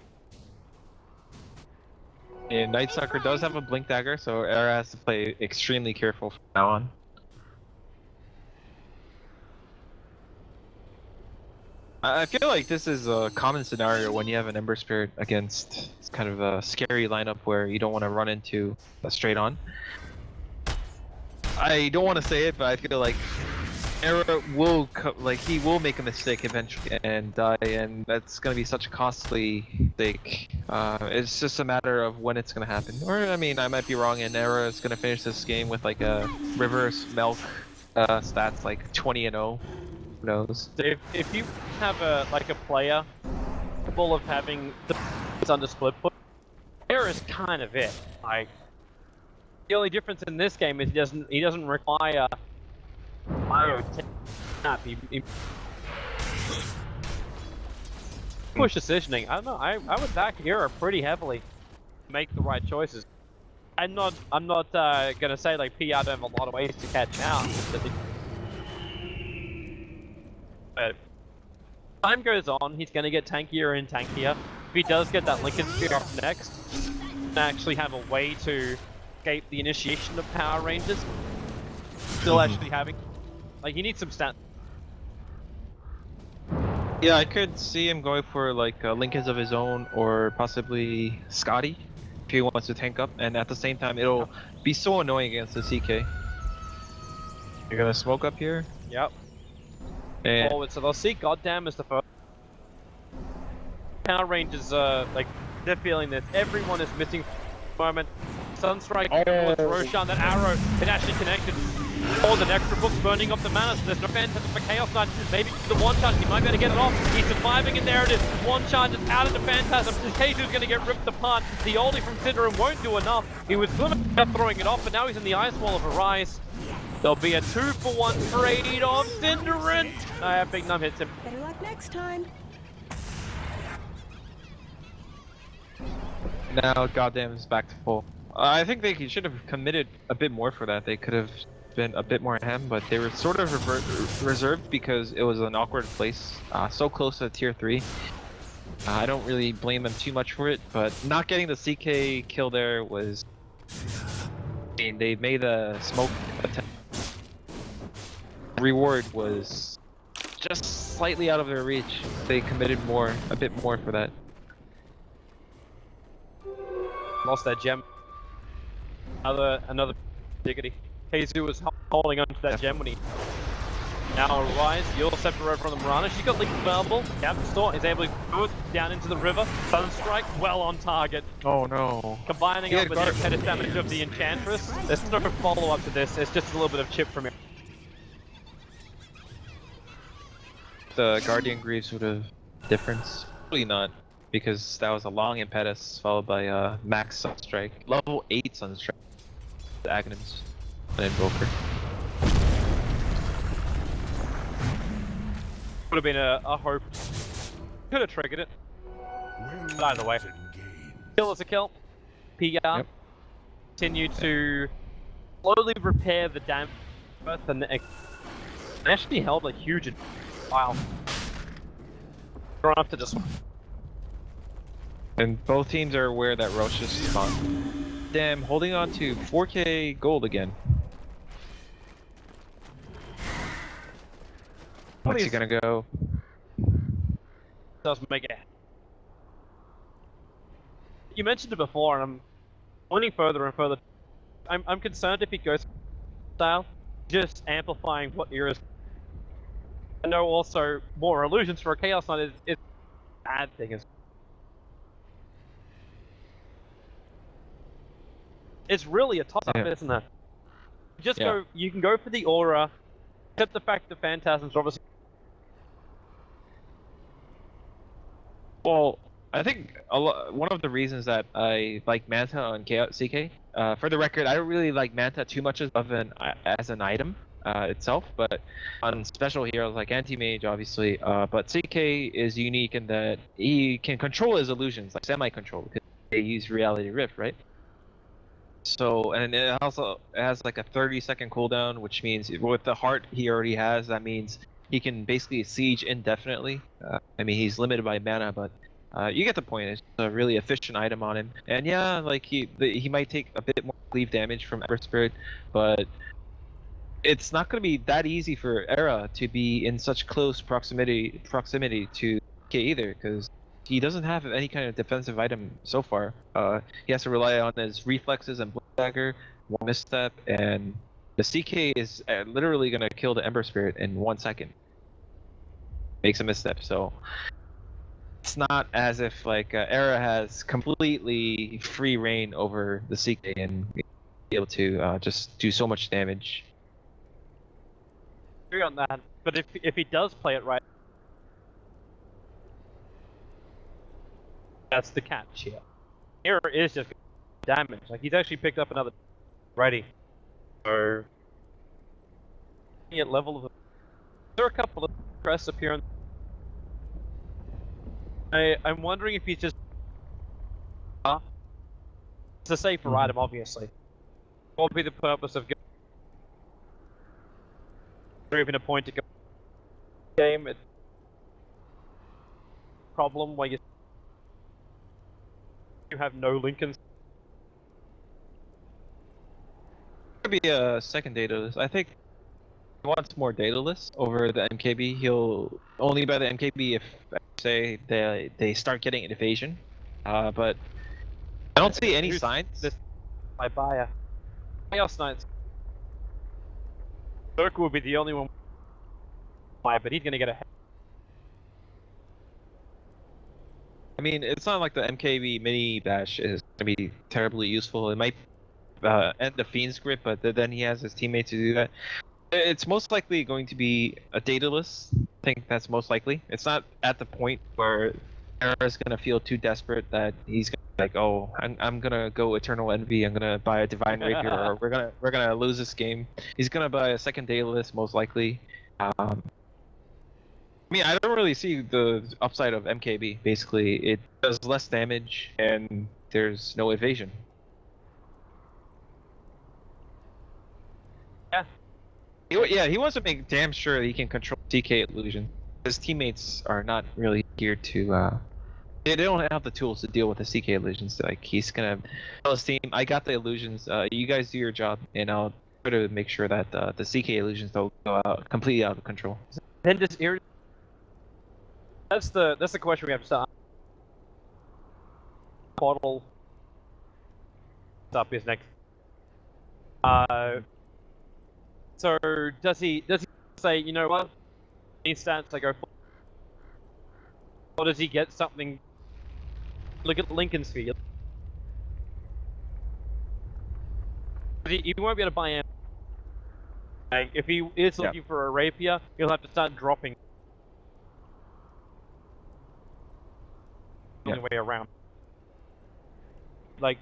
And Night Sucker does have a Blink Dagger, so Era has to play extremely careful from now on. I feel like this is a common scenario when you have an Ember Spirit against kind of a scary lineup where you don't want to run into a straight on. I don't want to say it, but I feel like Era will he will make a mistake eventually and die, and that's going to be such a costly mistake. It's just a matter of when it's going to happen. Or I mean, I might be wrong, and Era is going to finish this game with like a reverse milk stats like 20-0. Who knows? So if you have a player capable of having the under split put, Era is kind of it. Like the only difference in this game is he doesn't require he push decisioning. I don't know. I would back Era pretty heavily to make the right choices. I'm not gonna say like PR don't have a lot of ways to catch out. But time goes on, he's going to get tankier and tankier. If he does get that Lincoln Spear up next, and actually have a way to escape the initiation of Power Rangers, still actually having, like, he needs some stats. Yeah, I could see him going for like Lincolns of his own or possibly Scotty if he wants to tank up, and at the same time it'll be so annoying against the CK. You're gonna smoke up here, Yep. and Forward, so they'll see Goddamn as the first. Power Rangers, like, they're feeling this. Everyone is missing for the moment. Sunstrike towards Roshan, that arrow, it actually connected. Or the extra book burning off the mana, so there's no Phantasm for Chaos Knight. Maybe the one charge, he might be able to get it off. He's surviving, and there it is. One charge is out of the Phantasm. K2's going to get ripped apart. The oldie from Syndrome won't do enough. He was going to end up throwing it off, but now he's in the Ice Wall of Arise. There'll be a 2-for-1 trade of Cinderin. Big Num hits him. Better luck next time. now Goddamn is back to full. I think they should have committed a bit more for that. They could have been a bit more ham, but they were sort of reserved because it was an awkward place, so close to tier 3. I don't really blame them too much for it, but not getting the CK kill there was... I mean, they made a smoke attempt. Reward was just slightly out of their reach. They committed more, a bit more for that. Lost that gem. Another Diggity. Keizu was holding on to that gem when he now Arise. You'll Scepter over on the Mirana. She's got Link Verbal. Store is able to go down into the river. Sunstrike well on target. Oh no. Combining up with the Impetus damage of the Enchantress. There's no follow up to this. It's just a little bit of chip from him. The Guardian Greaves would have difference. Probably not, because that was a long Impetus followed by max Sunstrike. Level 8 Sunstrike. The Aghanims and Invoker. Would have been a hope. Could have triggered it. But either way. Kill is a kill. PR. Yep. Continue to slowly repair the damage. And actually held a huge while. Going up to this one. And both teams are aware that Roche is spawned. Damn, holding on to 4k gold again. What's he gonna go? Does make it. You mentioned it before, and I'm pointing further and further. I'm concerned if he goes style, just amplifying what Era's. I know also more illusions for a Chaos Knight is a bad thing. It's really a toss-up, isn't it? Just go. You can go for the aura, except the fact that Phantasms are obviously. Well, I think one of the reasons that I like Manta on CK, for the record, I don't really like Manta too much as an item itself, but on special heroes like Anti-Mage, obviously, but CK is unique in that he can control his illusions, like semi-control, because they use Reality Rift, right? So, and it also has like a 30-second cooldown, which means with the heart he already has, that means he can basically siege indefinitely. I mean, he's limited by mana, but you get the point. It's a really efficient item on him. And yeah, like he might take a bit more cleave damage from Ember Spirit, but it's not going to be that easy for Era to be in such close proximity to K either, because he doesn't have any kind of defensive item so far. He has to rely on his reflexes and Blade Dagger, one misstep, and the CK is literally going to kill the Ember Spirit in 1 second. Makes a misstep, so it's not as if like Era has completely free reign over the CK and be able to just do so much damage. Agree on that, but if he does play it right, that's the catch here. Era is just damage. Like he's actually picked up another ready. So at level of there are a couple of crests appearing. I'm wondering if he's just it's a safer item, obviously. What would be the purpose of or even a point to go game? It's a problem where you have no Lincolns. Could be a second data. I think wants more dataless over the MKB. He'll only buy the MKB if, say, they start getting an evasion. But I don't see any signs. This by buyer. Chaos Knights. Circle will be the only one. But he's gonna get ahead. I mean, it's not like the MKB mini bash is gonna be terribly useful. It might end the Fiend's grip, but then he has his teammates to do that. It's most likely going to be a dataless. I think that's most likely. It's not at the point where Era's gonna feel too desperate that he's gonna be like, oh, I'm gonna go Eternal Envy. I'm gonna buy a Divine Rapier, or we're gonna lose this game. He's gonna buy a second dataless most likely. I mean, I don't really see the upside of MKB. Basically, it does less damage and there's no evasion. Yeah, he wants to make damn sure that he can control TK illusion. His teammates are not really geared to. They don't have the tools to deal with the CK illusions. Like, he's gonna tell his team, "I got the illusions. You guys do your job, and I'll try to make sure that the CK illusions don't go out completely out of control." Then just that's the question we have to start. Portal up is next. So does he say, you know what, these stats I go for, or does he get something? Look at Lincoln's field. He won't be able to buy him. Like, if he is looking for a rapier, he'll have to start dropping. The only way around. Like.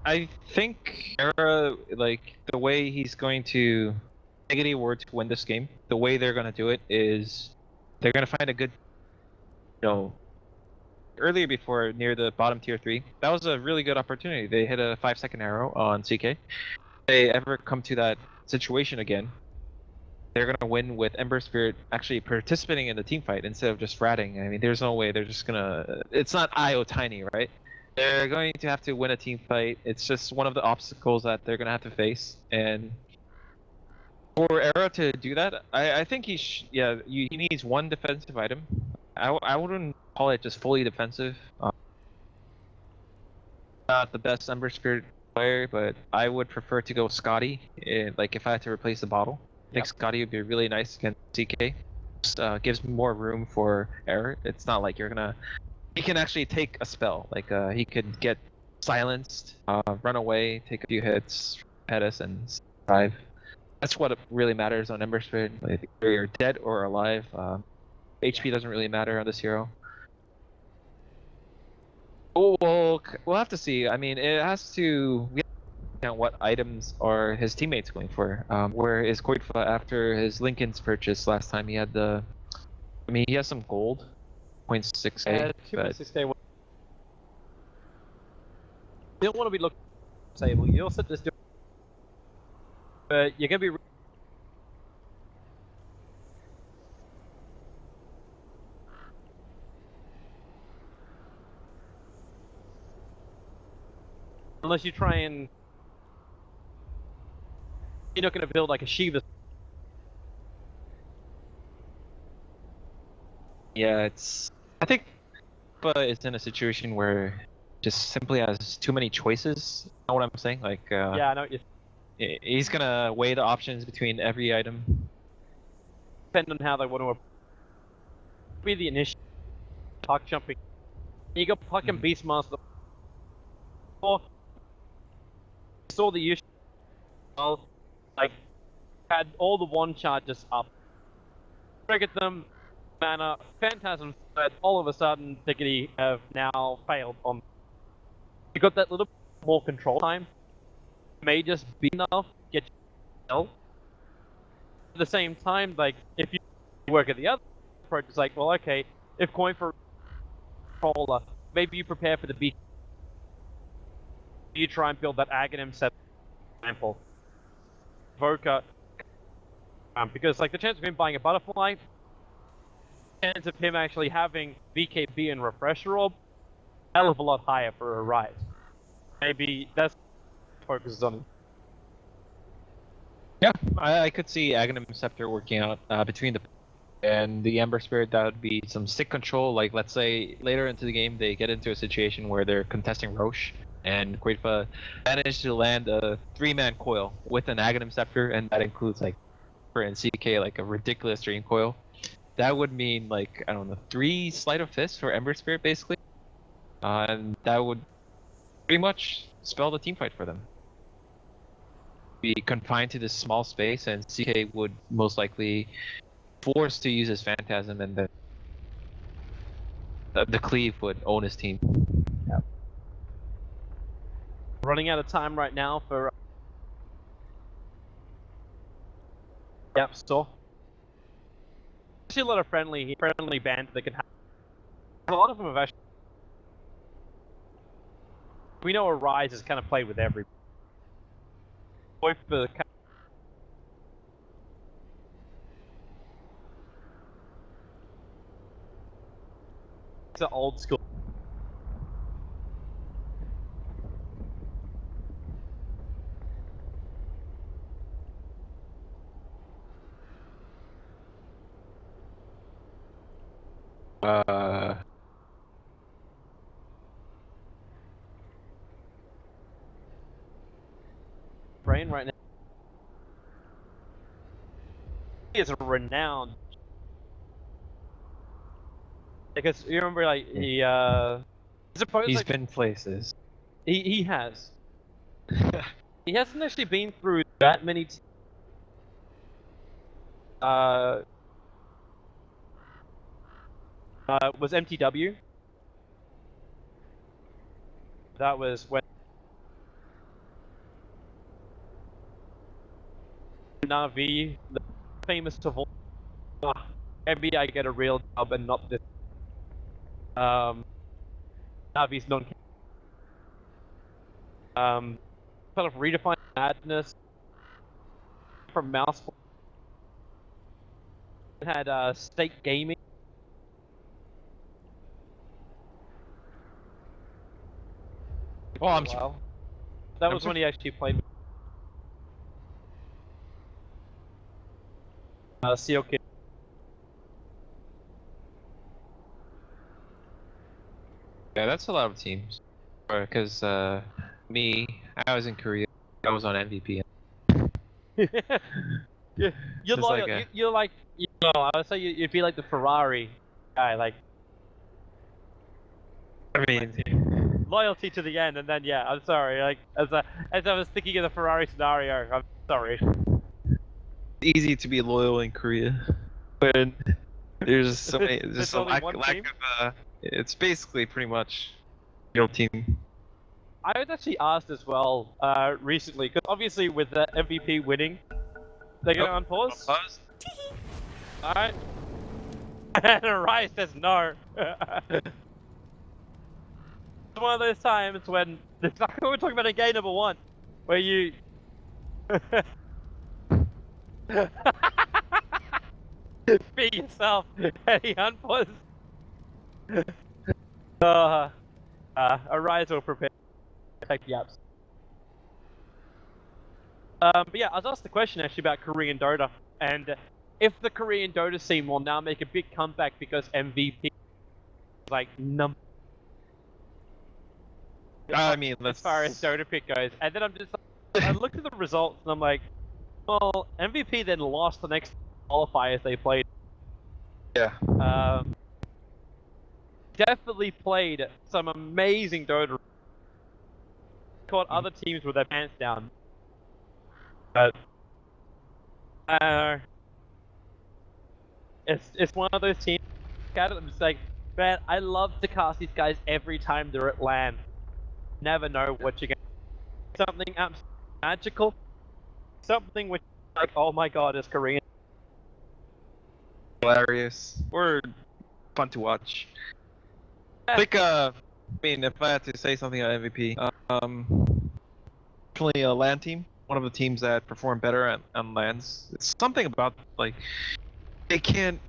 I think Era, like, the way he's going to Diggity were to win this game, the way they're going to do it is they're going to find a good, earlier before near the bottom tier 3, that was a really good opportunity. They hit a 5-second arrow on CK. If they ever come to that situation again, they're going to win with Ember Spirit actually participating in the team fight instead of just ratting. I mean, there's no way they're just going to... It's not IO Tiny, right? They're going to have to win a team fight. It's just one of the obstacles that they're going to have to face. And for Era to do that, I think he needs one defensive item. I wouldn't call it just fully defensive. Not the best Ember Spirit player, but I would prefer to go Scotty. Like, if I had to replace the bottle, I think Scotty would be really nice against CK. Just, gives more room for Era. It's not like you're gonna... He can actually take a spell. Like, he could get silenced, run away, take a few hits, pet us, and survive. That's what really matters on Ember Spirit. Whether you're dead or alive, HP doesn't really matter on this hero. Oh, we'll have to see. I mean, it has to... We have to count what items are his teammates going for. Where is Koitfa after his Lincoln's purchase last time? He had the... I mean, he has some gold. 0.6k. 2.6k. You don't want to be looking stable. You also just do. But you're gonna be. Unless you try and. You're not gonna build like a Shiva. Yeah, it's... I think is in a situation where just simply has too many choices. You know what I'm saying? Like, yeah, I know. He's gonna weigh the options between every item. Depending on how they want to be the initial puck jumping. You got puck and Beastmaster. Or saw the issue. Like, had all the one charges up. Triggered them. Mana, Phantasm, but all of a sudden, Diggity have now failed on. You got that little more control time. May just be enough to get you. At the same time, like, if you work at the other approach, it's like, well, okay, if coin for controller, maybe you prepare for the beast. You try and build that Aghanim set, for example. Voka. Because, like, the chance of him buying a butterfly, chance of him actually having VKB and Refresher Orb, hell of a lot higher for a Rise. Maybe that's what focuses on. Yeah, I could see Aghanim Scepter working out between the and the Ember Spirit. That would be some stick control. Like, let's say later into the game they get into a situation where they're contesting Roche, and Quaidfa managed to land a 3-man coil with an Aghanim Scepter, and that includes like for and CK like a ridiculous Dream Coil. That would mean like, I don't know, 3 Sleight of Fist for Ember Spirit basically, and that would pretty much spell the team fight for them. Be confined to this small space, and CK would most likely force to use his Phantasm, and then the Cleave would own his team. Yeah. Running out of time right now for. Yep, still. Actually, a lot of friendly bands that can have. A lot of them have actually. We know Arise is kind of played with every. Boy for the. It's an old school. Brain right now. He is a renowned. Because you remember, like he He's like, been places. he has. He hasn't actually been through that many. Was MTW. That was when Navi, the famous of all. Maybe I get a real job and not this. Navi's non. Kind of redefined madness from Mouse. It had State Gaming. Oh, I'm that was when he actually played. Seal Kid. Yeah, that's a lot of teams. Because me, I was in Korea. I was on MVP. you're Just loyal. like You're like, you know, I would say you'd be like the Ferrari guy, like. I mean, Loyalty to the end, and then yeah, I'm sorry. Like as I was thinking of the Ferrari scenario, I'm sorry. it's easy to be loyal in Korea, but there's so many, There's just a only lack one of. team? It's basically pretty much your team. I was actually asked as well recently, because obviously with the MVP winning, they're gonna unpause. All right. And Orion says no. It's one of those times when it's like we're talking about in game number 1, where you. Be yourself, and he unpause. Arise will prepare. Take the apps. But yeah, I was asked the question actually about Korean Dota, and if the Korean Dota scene will now make a big comeback because MVP is like number. I mean, as far as Dota pick goes, and then I'm just like, I looked at the results and I'm like, well, MVP then lost the next qualifiers they played. Yeah. Definitely played some amazing Dota. Caught other teams with their pants down. But it's one of those teams. I'm just like, man, I love to cast these guys every time they're at LAN. Never know what you're gonna. Something absolutely magical. Something which, like, oh my god, is Korean. Hilarious. Or fun to watch. I think, I mean, if I had to say something on MVP, definitely a LAN team. One of the teams that perform better on LANs. It's something about, like, they can't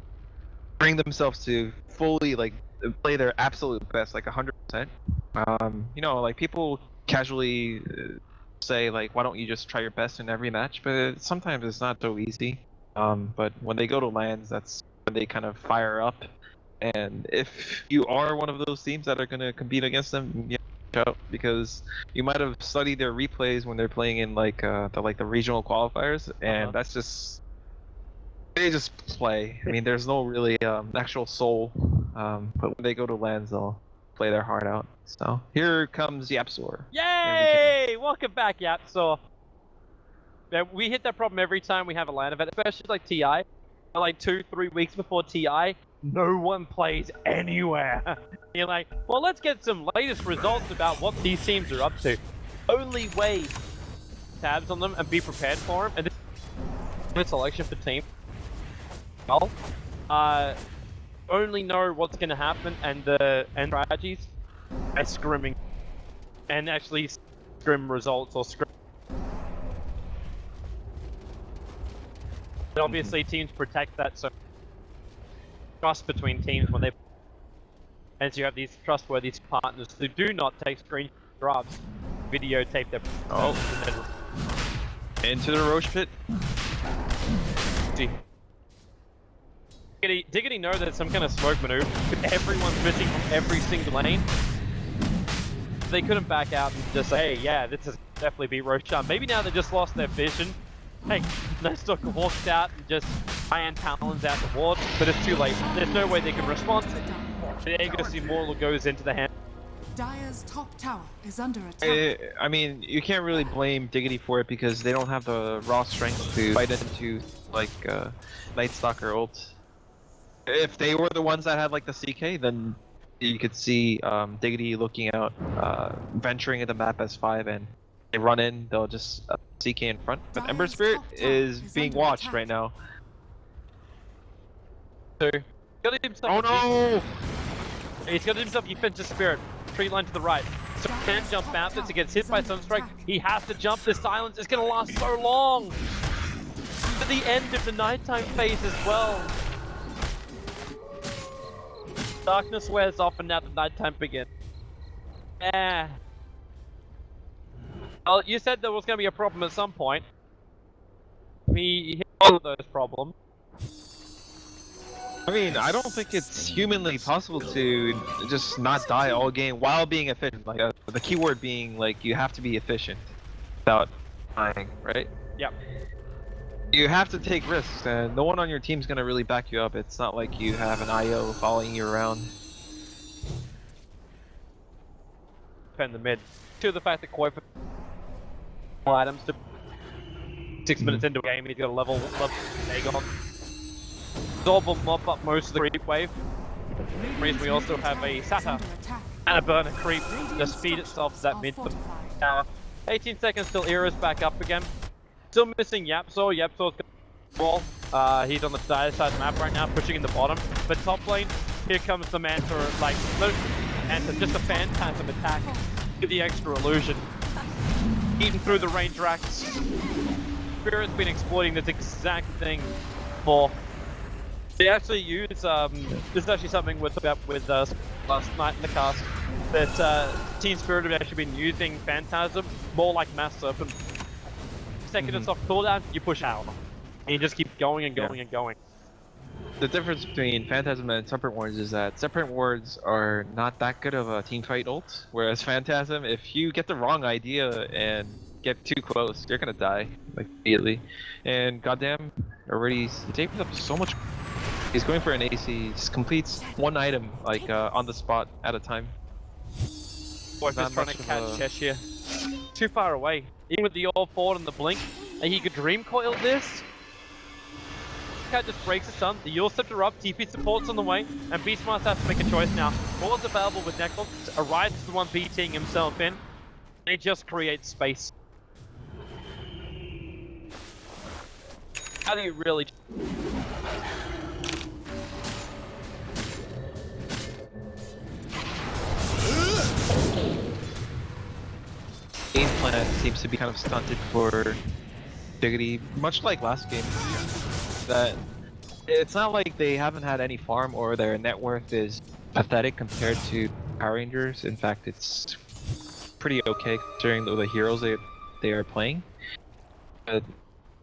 bring themselves to fully, like, play their absolute best, like 100%. You know, like people casually say like, why don't you just try your best in every match? But sometimes it's not so easy. But when they go to lands, that's when they kind of fire up. And if you are one of those teams that are going to compete against them, yeah, watch out, because you might have studied their replays when they're playing in like the regional qualifiers, and that's just they just play. I mean, there's no really actual soul. But when they go to lands, they'll play their heart out. So here comes Yapsor. Yay! Welcome back, Yapsor. Yeah, we hit that problem every time we have a LAN event, especially like TI. Like 2-3 weeks before TI, no one plays anywhere. You're like, well, let's get some latest results about what these teams are up to. Only way tabs on them and be prepared for them. And this selection for team. Well, only know what's going to happen and the strategies by scrimming and actually scrim results or scrim. And obviously teams protect that, so trust between teams when they, and so you have these trustworthy partners who do not take screen grabs, videotape their Into the Roche pit. Diggity know that it's some kind of smoke maneuver. Everyone's missing from every single lane. They couldn't back out and just say, hey, yeah, this is definitely beat Roshan. Maybe now they just lost their vision. Hey, Nostock walked out and just iron talons out the ward, but it's too late. There's no way they can respond. The Aegis Immortal goes into the hand. Dire's top tower is under attack. I mean, you can't really blame Diggity for it because they don't have the raw strength to fight into like Night Stalker ult. If they were the ones that had like the CK, then you could see Diggity looking out, venturing into the map as 5, and they run in, they'll just CK in front. But Ember Spirit is being watched right now. So, got himself. Oh no! He's got himself defensive spirit. Tree line to the right. So he can jump out this. He gets hit by Sunstrike. He has to jump. The silence is going to last so long. To the end of the nighttime phase as well. Darkness wears off and now the nighttime begins. Yeah. Well, you said there was going to be a problem at some point. We hit all of those problems. I mean, I don't think it's humanly possible to just not die all game while being efficient. Like the keyword being like you have to be efficient without dying, right? Yep. You have to take risks, and no one on your team's gonna really back you up. It's not like you have an IO following you around. In the mid. To the fact that Koi more items to 6 minutes into a game, he's got a level Aegon. Zorb will mop up most of the creep wave. We also have a Sata and a burner creep to speed itself to that mid tower. 18 seconds till Era's back up again. Still missing Yapsor. Yapsor's got wall. He's on the dire side map right now, pushing in the bottom. But top lane, here comes the Manta, like, no Manta, just a phantasm attack. Give the extra illusion. Eating through the range racks. Spirit's been exploiting this exact thing for. They actually use this is actually something with last night in the cast that Team Spirit have actually been using Phantasm more like Mass Serpent. Second it's off cooldown, you push out, and you just keep going and going and going. The difference between Phantasm and Separate Wards is that Separate Wards are not that good of a team fight ult, whereas Phantasm, if you get the wrong idea and get too close, you're gonna die like immediately. And goddamn, already he takes up so much. He's going for an AC, he just completes one item like on the spot at a time. Boy, just trying to catch Cheshire. Too far away. Even with the all forward and the blink, and he could dream coil this. Cat just breaks the stun, the Yule Scepter up, TP support's on the way, and Beastmaster has to make a choice now. All is available with Necklace, Arise is the one beating himself in. They just create space. How do you really... Game plan seems to be kind of stunted for Diggity, much like last game. That it's not like they haven't had any farm or their net worth is pathetic compared to Power Rangers. In fact, it's pretty okay considering the heroes they are playing. But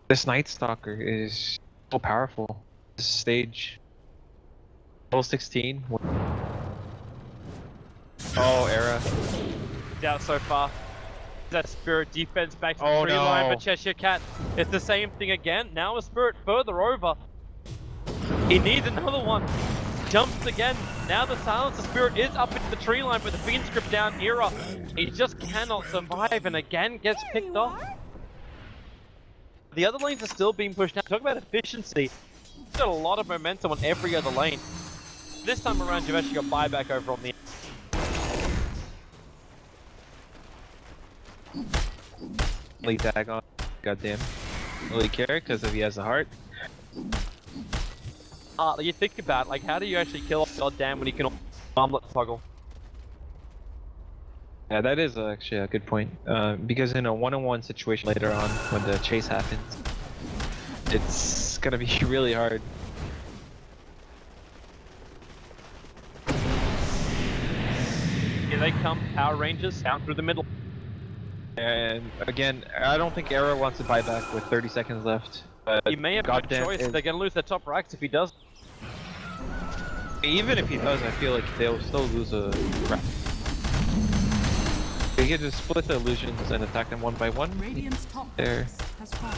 this Night Stalker is so powerful. This stage, level 16. Oh, Era. Down so far. That Spirit defense back to the Oh, tree line, no. but Cheshire Cat, it's the same thing again. Now a Spirit further over. He needs another one. Jumps again. Now the Silencer Spirit is up into the tree line, but the Fiend Script down Era. He just cannot survive and again gets picked off. The other lanes are still being pushed out. Talk about efficiency. He's got a lot of momentum on every other lane. This time around, you've actually got buyback over on the Only Dagon. Goddamn. Really care because if he has a heart. you think about, like, how do you actually kill off goddamn when you can armlet toggle? Yeah, that is actually a good point. Because in a one-on-one situation later on, when the chase happens, it's gonna be really hard. Here they come, Power Rangers down through the middle. And again, I don't think Era wants to buy back with 30 seconds left. But He may have no goddamn choice. is- They're gonna lose their top racks if he does. Even if he does, I feel like they'll still lose a rack. They can just split the illusions and attack them one by one. Radiant's top There. barracks has fallen.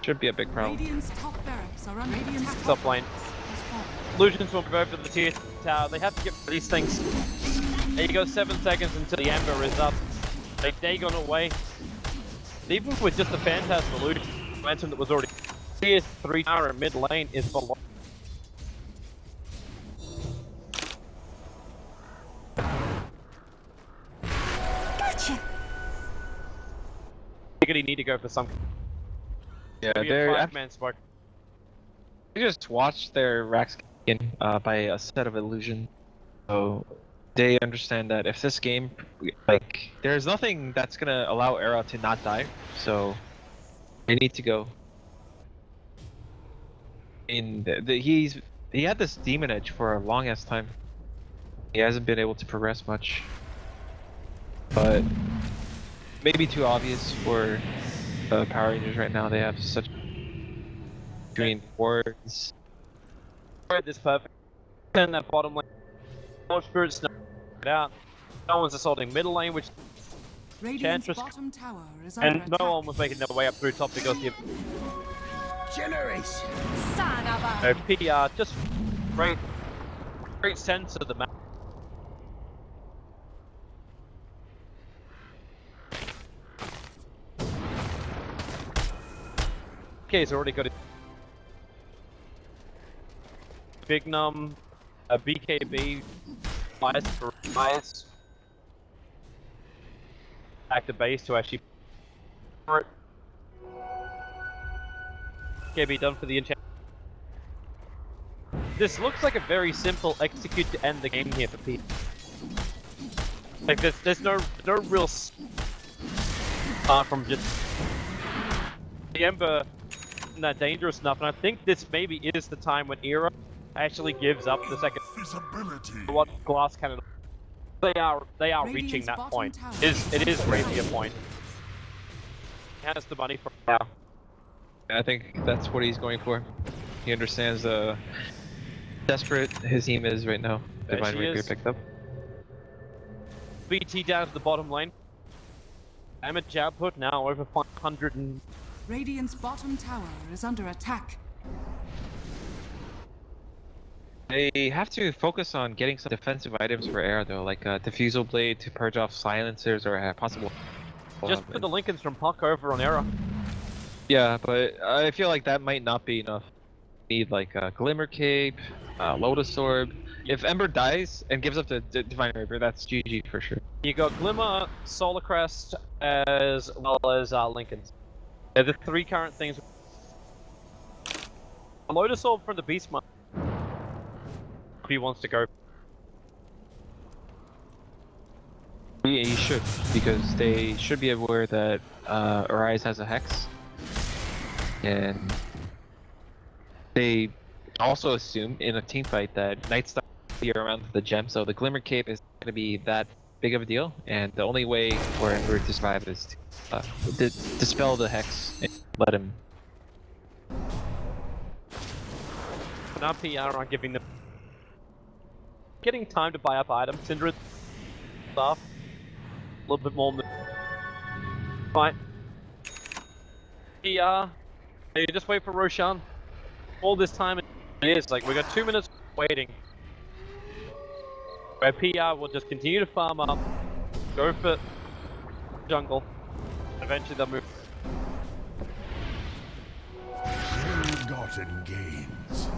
Should be a big problem. Radiant's top barracks are under attack. Top lane. Has fallen. Illusions will go for the tier tower. They have to get these things. There you go, 7 seconds until the Ember is up. They Dagon away. Even with just the Phantasm illusion momentum that was already tier 3 tower in mid lane is below. Gotcha. Diggity need to go for some. Yeah, Be a they're 5-man smoke. they just watched their racks in by a set of illusion. So they understand that if this game, like, there's nothing that's gonna allow Era to not die. So they need to go. In he had this demon edge for a long ass time. He hasn't been able to progress much, but maybe too obvious for Power Rangers right now. They have such green boards. This perfect. Turn that bottom lane. More spirits snuck it out. No one's assaulting middle lane, which Radiant's Chantress- bottom tower is under and attack. no one was making their way up through top because the Generation. Son of a... PR just great sense of the map. Okay, he's already got it. Big Num, a BKB, bias. Back to base to actually. BKB done for the enchant. This looks like a very simple execute to end the game here for Pete. Like there's no real apart from just the Ember isn't that dangerous enough, and I think this maybe is the time when Era actually gives up the second. Visibility. What glass cannon? They are reaching Radiant's that bottom point. tower It is really a point. He has the money for now. I think that's what he's going for. He understands desperate his team is right now. There Divine she Rapier is. picked up. BT down to the bottom lane. I'm at jab put now over 500 and Radiant's bottom tower is under attack. They have to focus on getting some defensive items for Era though, like a diffusal blade to purge off silencers or a possible. just put the Lincolns from Puck over on Era. Yeah, but I feel like that might not be enough. Need like a Glimmer Cape, Lotus Orb. If Ember dies and gives up the Divine Rapier, that's GG for sure. You got Glimmer, Solar Crest, as well as Lincolns. They're the 3 current things. A Lotus Orb from the Beastmaster. If he wants to go. Yeah, you should, because they should be aware that Arise has a Hex. And they also assume in a team fight that Night Stalker be around the gem, so the Glimmer Cape is going to be that big of a deal, and the only way for Ember to survive is to dispel the Hex and let him. Now PR aren't giving them getting time to buy up items. Syndra stuff. A little bit more. Fine. PR. You just wait for Roshan. All this time it is like we got 2 minutes waiting. Where PR will just continue to farm up, go for jungle. Eventually they'll move. Ill-gotten gains.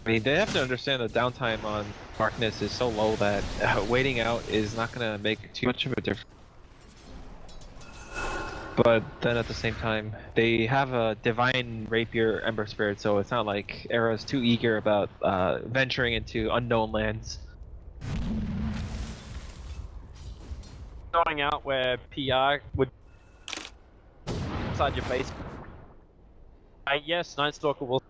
I mean, they have to understand the downtime on Darkness is so low that waiting out is not going to make too much of a difference. But then at the same time, they have a Divine Rapier Ember Spirit, so it's not like Era's too eager about venturing into unknown lands. Going out where PR would inside your base. Yes, Night Stalker will.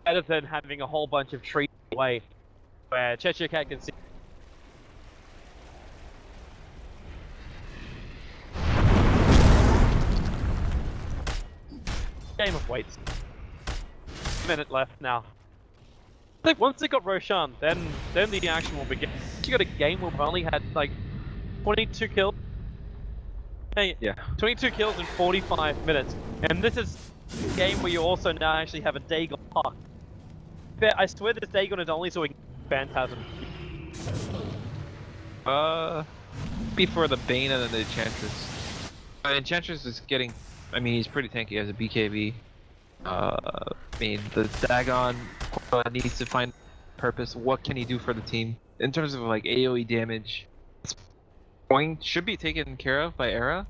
Better than having a whole bunch of trees away, where Cheshire Cat can see. Game of weights. Minute left now. I think once they got Roshan, then the action will begin. You got a game where we only had like 22 kills. Hey, Yeah. 22 kills in 45 minutes, and this is a game where you also now actually have a Dagon park. I swear this Dagon is only so we can Phantasm. Before the Bane and then the Enchantress. Enchantress is getting. I mean, he's pretty tanky as a BKB. I mean, the Dagon needs to find purpose. What can he do for the team in terms of like AOE damage? Should be taken care of by Era,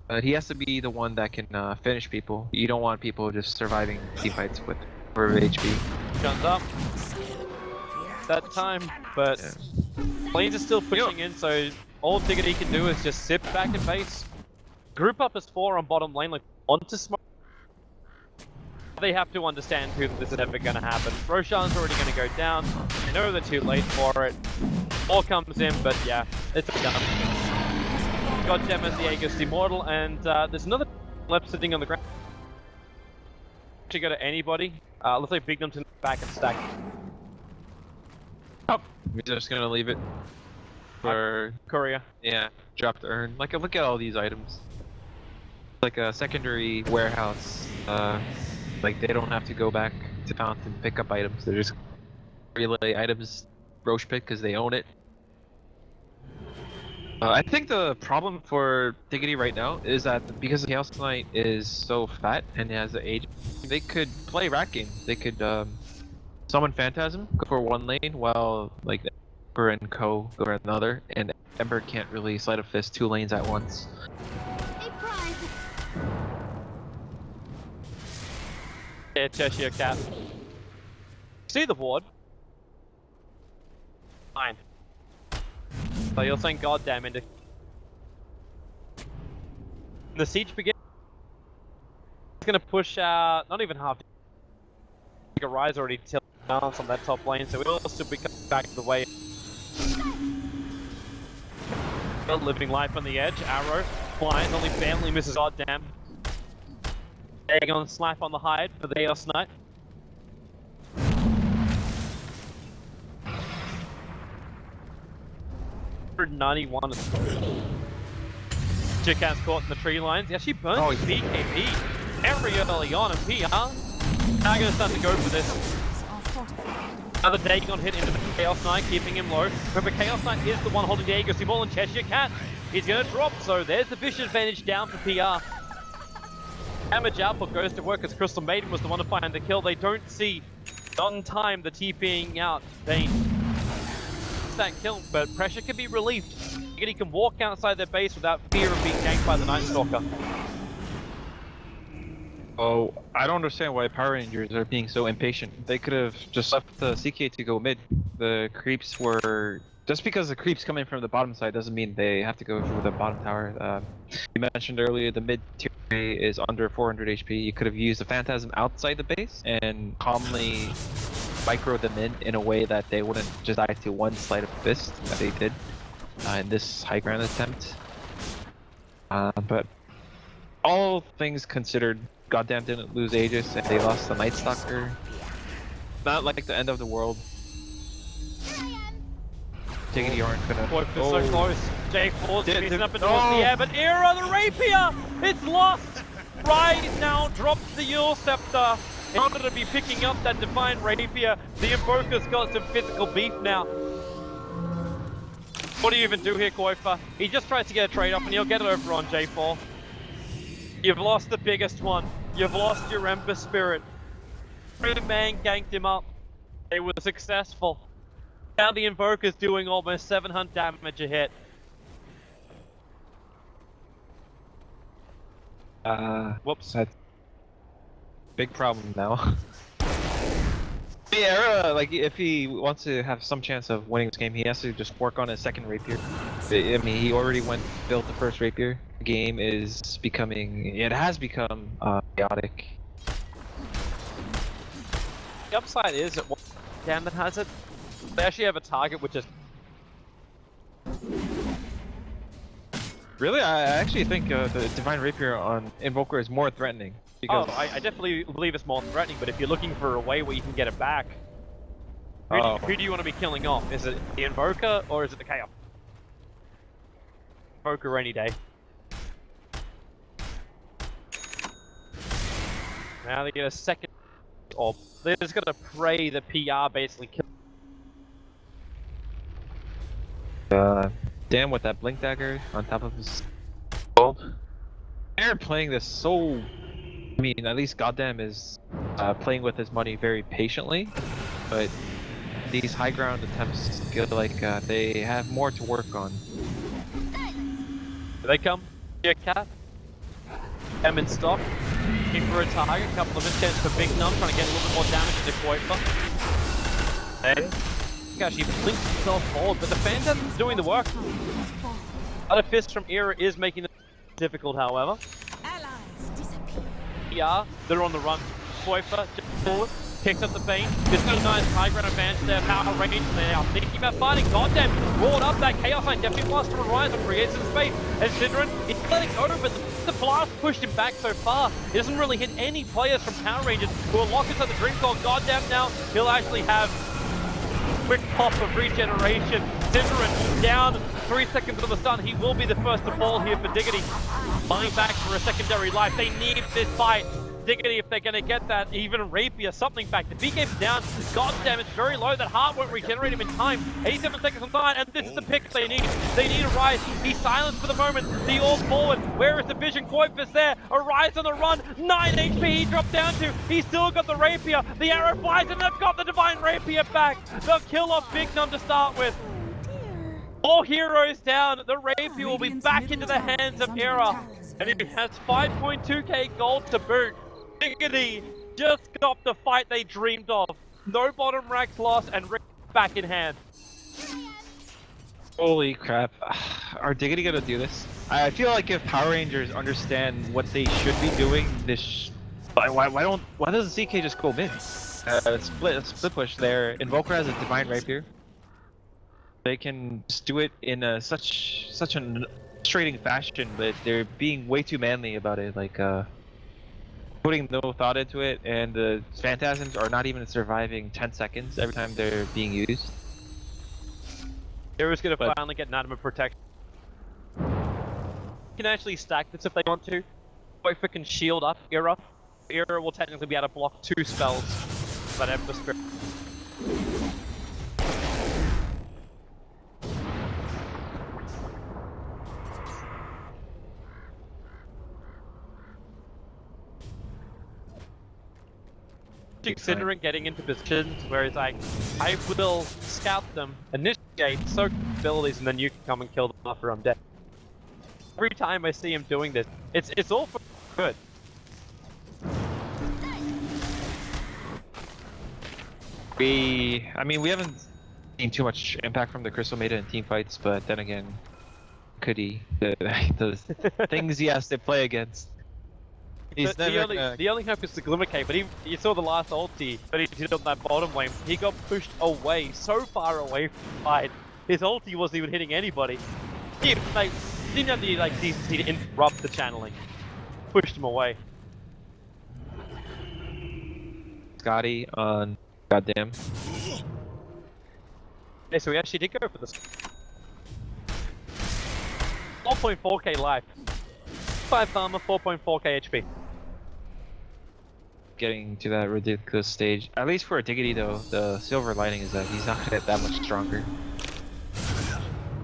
but he has to be the one that can finish people. You don't want people just surviving team fights with over HP. Guns up. That time, but Lanes are still pushing in, so all Diggity can do is just sit back in base. Group up as 4 on bottom lane, like want to smoke. They have to understand who this is ever going to happen. Roshan's already going to go down. They know they're too late for it. All comes in, but yeah, it's done. Got Gem as the Aegis Immortal, and there's another left sitting on the ground. Actually go to anybody. Looks like Bignumpton back and stack. Oh, we're just gonna leave it for Courier. yeah, drop the urn. Like look at all these items. Like a secondary warehouse. Like they don't have to go back to Fountain and pick up items. They're just relay items, Roche Pit because they own it. I think the problem for Diggity right now is that because the Chaos Knight is so fat and has the age, they could play rat game. They could summon Phantasm, go for one lane, while like Ember and Co go for another, and Ember can't really Sleight of Fist 2 lanes at once. Yeah, Cheshire Cat. See the ward? Fine. So you're saying goddamn into the siege begins. It's gonna push out not even half. A rise already tilted balance on that top lane, so we'll still be coming back to the way. Living life on the edge, arrow, flying, only barely misses goddamn. Dagon slap on the hide for the Chaos Knight. 191. Chickan's caught in the tree lines. Yeah, she burns his BKB very early on, and PR now gonna start to go for this. Another Dagon hit into the Chaos Knight, keeping him low. Remember, Chaos Knight is the one holding the Aegis ball, and Cheshire Cat is gonna drop, so there's the vision advantage down for PR. Damage output goes to work as Crystal Maiden was the one to find the kill. They don't see, not in time, the TPing out. They that kill, but pressure can be relieved. Diggity can walk outside their base without fear of being ganked by the Night Stalker. Oh, I don't understand why Power Rangers are being so impatient. They could have just left the CK to go mid. The creeps were... Just because the creeps come in from the bottom side doesn't mean they have to go through the bottom tower. You mentioned earlier the mid tier is under 400 HP. You could have used the Phantasm outside the base and calmly micro them in a way that they wouldn't just die to one sleight of fist that they did in this high ground attempt. But all things considered, goddamn didn't lose Aegis and they lost the Night Stalker. Not like the end of the world. Diggity aren't gonna... Boy, so close. J4's chasing up and towards the air, but Era, the rapier! It's lost! Right now drops the Yule Scepter in order to be picking up that Divine Rapier. The Invoker's got some physical beef now. What do you even do here, Qualifier? He just tries to get a trade off and he'll get it over on J4. You've lost the biggest one. You've lost your Ember Spirit. 3-man ganked him up. They were successful. Now the Invoker's doing almost 700 damage a hit. Whoops. That's big problem now. Yeah, like if he wants to have some chance of winning this game, he has to just work on his second rapier. I mean, he already built the first rapier. The game is becoming, it has become chaotic. The upside is that one damn that has it. They actually have a target which is... Really? I actually think the Divine Rapier on Invoker is more threatening. Because... Oh, I definitely believe it's more threatening, but if you're looking for a way where you can get it back, who do you want to be killing off? Is it the Invoker or is it the Chaos? Invoker any day. Now they get a second orb. They're just gonna pray the PR basically kills. Damn, with that Blink Dagger on top of his gold. They're playing this so... I mean, at least Goddamn is playing with his money very patiently, but these high ground attempts feel like they have more to work on. Here they come. Here, Cat. M in stock. Looking for a target. A couple of mistakes for Big Num, trying to get a little bit more damage into Quaper. And actually blinks himself forward, but the Phantasm's doing the work. Other fist from Era is making it difficult, however. Yeah, they're on the run. Quaper just forward, picks up the Bane. There's no nice high ground advantage there. Power range, they are thinking about fighting. Goddamn, roared up that Chaos Line. Definitely blast from Horizon, creates some space. And Synderen, he's letting go, but the blast pushed him back so far. He doesn't really hit any players from Power Rangers who are locked inside the Dream Core. Goddamn, now he'll actually have quick pop of regeneration. Synderen down 3 seconds of the stun. He will be the first to fall here for Diggity. Flying back for a secondary life. They need this fight. Diggity, if they're going to get that, even Rapier, something back. The B game's down. God damn, it's very low. That heart won't regenerate him in time. 87 seconds on time, and this is the pick they need. They need a rise. He's silenced for the moment. The orb forward. Where is the vision? Quoifer's there. A rise on the run. 9 HP he dropped down to. He's still got the Rapier. The arrow flies, and they've got the Divine Rapier back. They'll kill off Big Num to start with. All heroes down. The Rapier will be back into the hands of Era. And he has 5.2k gold to boot. Diggity just got the fight they dreamed of. No bottom racks lost and Rick back in hand. Holy crap. Are Diggity gonna do this? I feel like if Power Rangers understand what they should be doing, this why doesn't CK just go mid? Split push there. Invoker has a Divine Rapier. They can just do it in such a frustrating fashion, but they're being way too manly about it, like putting no thought into it, and the Phantasms are not even surviving 10 seconds every time they're being used. Era's gonna finally get Inanimate Protection. You can actually stack this if they want to. Quaper can shield up Era. Era will technically be able to block 2 spells, but Ember Spirit. Considering getting into positions where he's like, I will scout them, initiate, soak abilities, and then you can come and kill them after I'm dead. Every time I see him doing this, it's all for good. I mean, we haven't seen too much impact from the Crystal Maiden in team fights, but then again, could he? The things he has to play against. He's The only hope is the Glimmer Cape, but you saw the last ulti that he did on that bottom lane. He got pushed away, so far away from the fight. His ulti wasn't even hitting anybody. He didn't have the decency to interrupt the channeling. Pushed him away. Scotty on goddamn. Yeah, so we actually did go for this. 4.4k life. 5 armor, 4.4k HP. Getting to that ridiculous stage. At least for a Diggity though, the silver lining is that he's not gonna get that much stronger.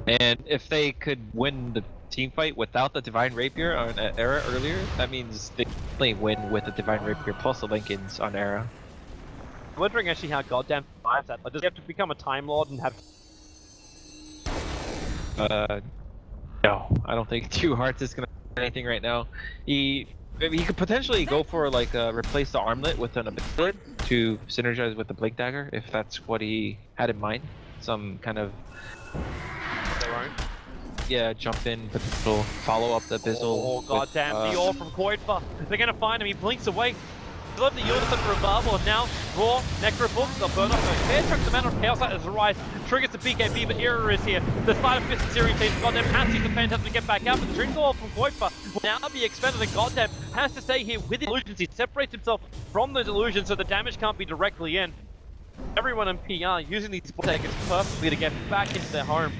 And if they could win the team fight without the Divine Rapier on Era earlier, that means they definitely win with the Divine Rapier plus the Lincolns on Era. I'm wondering actually how goddamn survives that. Like, does he have to become a Time Lord and have... No, I don't think Two Hearts is gonna do anything right now. He could potentially go for like replace the armlet with an ability to synergize with the Blink Dagger if that's what he had in mind. Some kind of jump in potential follow up the Bizzle. Oh goddamn, the ore from Qualifier. They're gonna find him, he blinks away. He's left the Yordles under a bubble, and now Raw, Necrobook, they'll burn off the hair truck. The man on Chaos Light as a rise, triggers the BKB, but Era is here. The Spider Fist series takes goddamn has to use the Phantasm to get back out, but the Drink Oil from Qualifier will now be expended, and goddamn has to stay here with his illusions. He separates himself from those illusions so the damage can't be directly in. Everyone in PR using these seconds perfectly to get back into their home.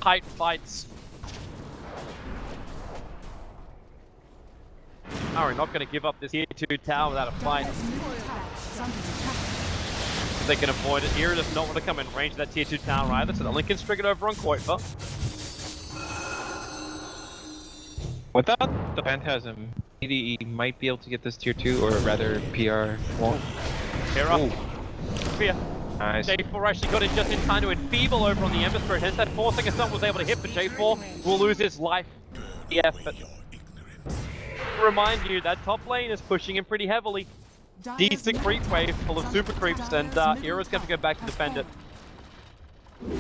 Tight fights. Oh, we're not going to give up this tier 2 tower without a fight. If they can avoid it, Era does not want to come in range of that tier 2 tower either, so the Lincoln's triggered over on Qualifier. Without the Phantasm, he might be able to get this tier 2, or rather PR won't. Era. Fear. Nice. J4 actually got in just in time to enfeeble over on the Ember Spirit. Hence that 4-second stun was able to hit, but J4 will lose his life. The effort. Remind you that top lane is pushing him pretty heavily. Decent creep wave full of super creeps, and Era's going to go back to defend it. Did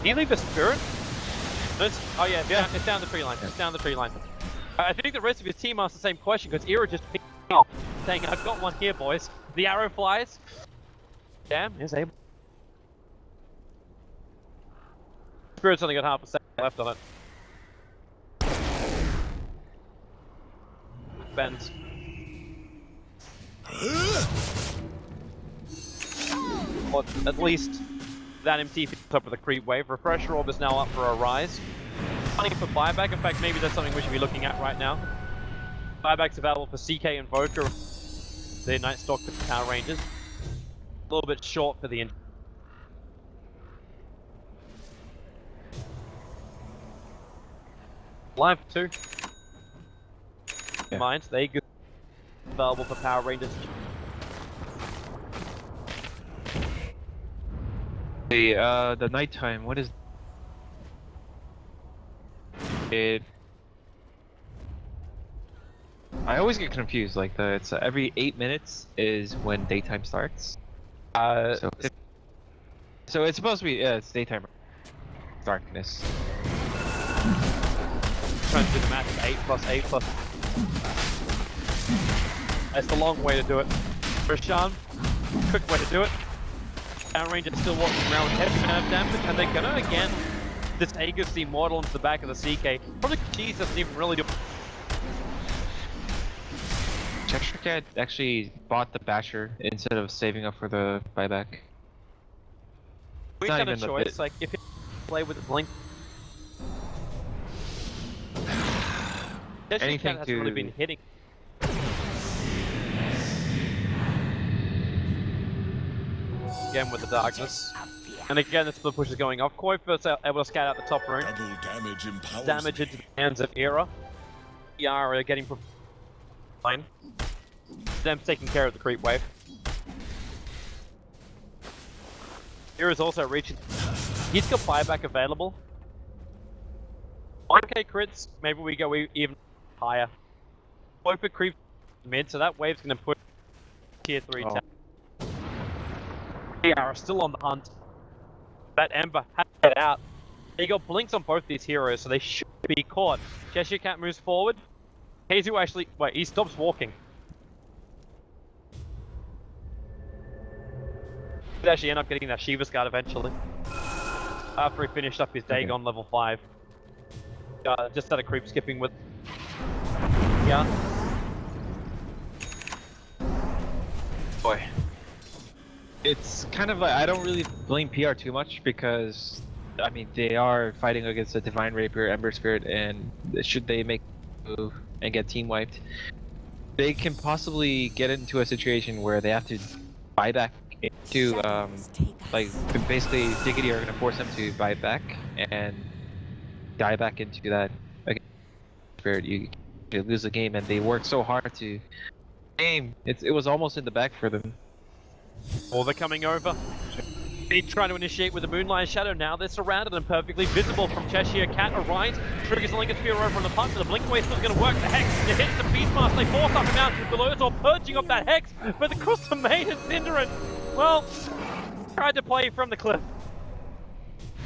he leave a spirit? Oh yeah, it's down the tree line. It's down the tree line. I think the rest of his team asked the same question because Era just picked up, saying, "I've got one here, boys." The arrow flies. Damn, is able. Spirit's only got half a second left on it. Bends. Well, at least that MT picks up with a creep wave. Refresher Orb is now up for a rise. Planning for buyback. In fact, maybe that's something we should be looking at right now. Buyback's available for CK and Vodka. Their Night Stalk to Power Rangers. A little bit short for the end. Live 2. Mind, they go available for Power Rangers. The nighttime, what is it? I always get confused, like it's every 8 minutes is when daytime starts. So it's supposed to be, it's daytime. Darkness. Trying to do the math, 8 plus 8 plus. That's the long way to do it. Rashan, quick way to do it. Power Rangers still walking around with heavy amount of damage, and they're gonna again this Aegis the Immortal into the back of the CK. Probably Cheese doesn't even really do. Texture Cat actually bought the Basher instead of saving up for the buyback. We've got a choice, like if it play with the Blink. Anything hasn't to really been hitting. Again with the darkness. And again the split push is going off. Koi first able to scout out the top room. Damage into the hands of Era. Yara getting fine. Them taking care of the creep wave. Era's also reaching. He's got buyback available. 1k crits, maybe we go even higher. Koi for creep mid, so that wave's going to put tier 3 Oh. down. They are still on the hunt. That Ember has to get out. They got blinks on both these heroes, so they should be caught. Cheshire Cat moves forward. Hazu actually, wait, he stops walking. He'd actually end up getting that Shiva's Guard eventually. After he finished up his Dagon level 5. Just started creep skipping with... Yeah. Boy. It's kind of like, I don't really blame PR too much because, I mean, they are fighting against a Divine Rapier, Ember Spirit, and should they make a move and get team wiped, they can possibly get into a situation where they have to buy back into, like, basically Diggity are going to force them to buy back and die back into that Spirit. You lose the game, and they work so hard to game. It was almost in the bag for them. Or they're coming over. They try to initiate with the Moonlight Shadow. Now they're surrounded and perfectly visible from Cheshire Cat. Arise, triggers the Lincoln Spear over on the punt, but the Blink Away is still going to work. The Hex, it hits the Beastmaster. They force up him out below. It's all purging up that Hex, but the Custom Maiden Cinderin, well, tried to play from the cliff.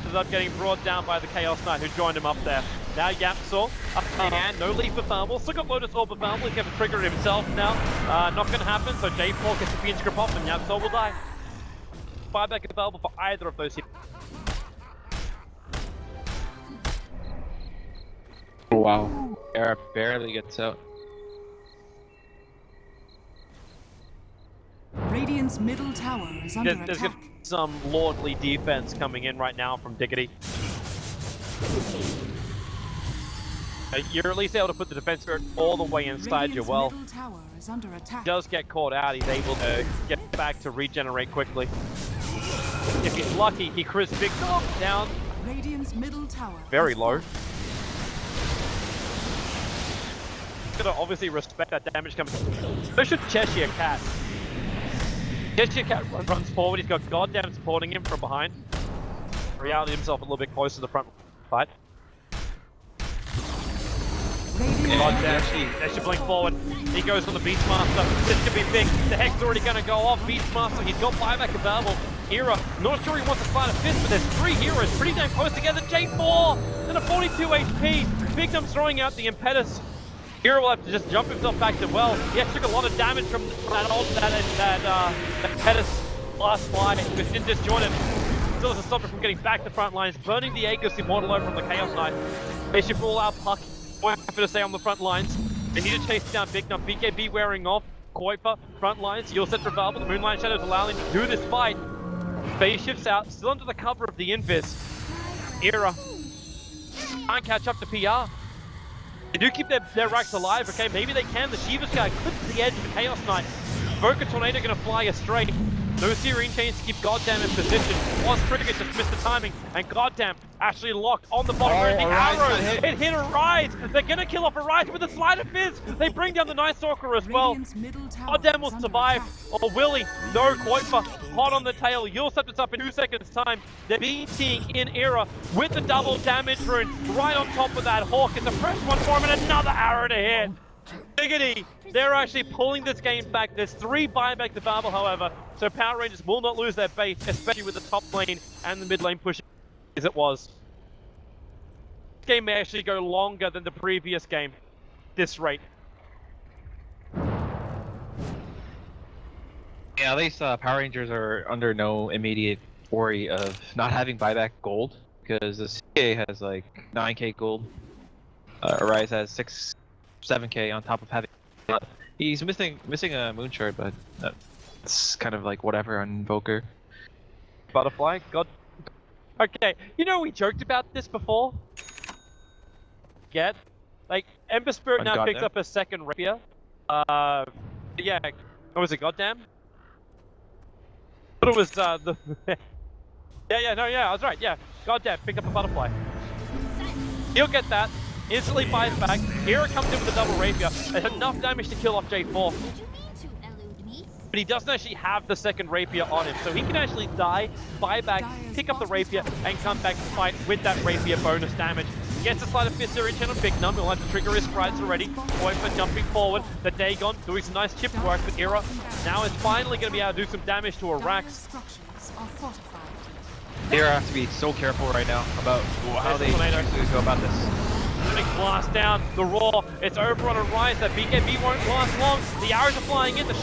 Ended up getting brought down by the Chaos Knight who joined him up there. Now Yapsor, up in the hand, no Leaf of Fumble, still got Lotus Orb of Fumble, he's going to trigger it himself now. Not going to happen, so J4 gets the Fiend Grip off and Yapsor will die. Buyback available for either of those here. Wow. Era barely gets out. Radiant's middle tower is under There's attack. gonna be some lordly defense coming in right now from Diggity. You're at least able to put the defense spirit all the way inside your well. Middle tower is under attack. Does get caught out, he's able to get back to regenerate quickly. If he's lucky, he crits Big Dog down Radiant's middle tower very is low. fortified. Gotta obviously respect that damage coming. So should Cheshire Cat. Cheshire Cat runs forward, he's got goddamn supporting him from behind. Reality himself a little bit closer to the front fight. Goddamn, they should blink forward. He goes on the Beastmaster. This could be big. The Hex is already going to go off. Beastmaster, he's got buyback available. Hera, not sure he wants to slide a fist, but there's 3 heroes pretty damn close together. J4 and a 42 HP. Big Dumb throwing out the Impetus. Hero will have to just jump himself back to well. He actually took a lot of damage from that Impetus last fly. But didn't disjoint it. Still doesn't stop him from getting back to front lines. Burning the Aegis Immortal over from the Chaos Knight. They should roll out Puck. For to stay on the front lines. They need to chase down Big Nut. BKB wearing off. Kuiper, front lines. You'll set for Valve. The Moonlight Shadows allow him to do this fight. Phase shifts out, still under the cover of the Invis. Era can't catch up to PR. They do keep their racks alive, okay? Maybe they can. The Shiva's Guard clips the edge of the Chaos Knight. Boca Tornado gonna fly astray. No Serene Chains to keep Goddamn in position. Was triggered, just missed the timing. And Goddamn actually locked on the bottom where the arrow. It hit Arise. They're gonna kill off Arise with a Sleight of Fizz. They bring down the Night Stalker as well. Goddamn will survive. Or will he? No, Kuiper. Hot on the tail. You'll set this up in 2 seconds time. They're beating in Era with the double damage rune right on top of that Hawk. It's a fresh one for him and another arrow to hit. Diggity, they're actually pulling this game back. There's 3 buybacks available, however, so Power Rangers will not lose their base, especially with the top lane and the mid lane pushing as it was. This game may actually go longer than the previous game, this rate. Yeah, at least Power Rangers are under no immediate worry of not having buyback gold, because the CA has like 9k gold. Arise has 7k on top of having. He's missing a moon shard, but it's kind of like whatever on Invoker. Butterfly, God. Okay, you know we joked about this before. Get, like Ember Spirit now picks up a second rapier. Yeah, what was it? Goddamn. But it was the. I was right. Yeah, Goddamn, pick up a butterfly. He'll get that. Instantly fires back. Hero comes in with a double rapier. There's enough damage to kill off J4. But he doesn't actually have the second rapier on him, so he can actually die, buy back, pick up the rapier, and come back to fight with that rapier bonus damage. Gets a slight of fist reach on Big Num. He'll have to trigger his sprites already. Qualifier jumping forward. The Dagon doing some nice chip work, but Era now is finally going to be able to do some damage to a Rax. Structures are fortified. They have to be so careful right now about how they choose to go about this. Big blast down, the roar, it's over on a rise, that BKB won't last long, the arrows are flying in, the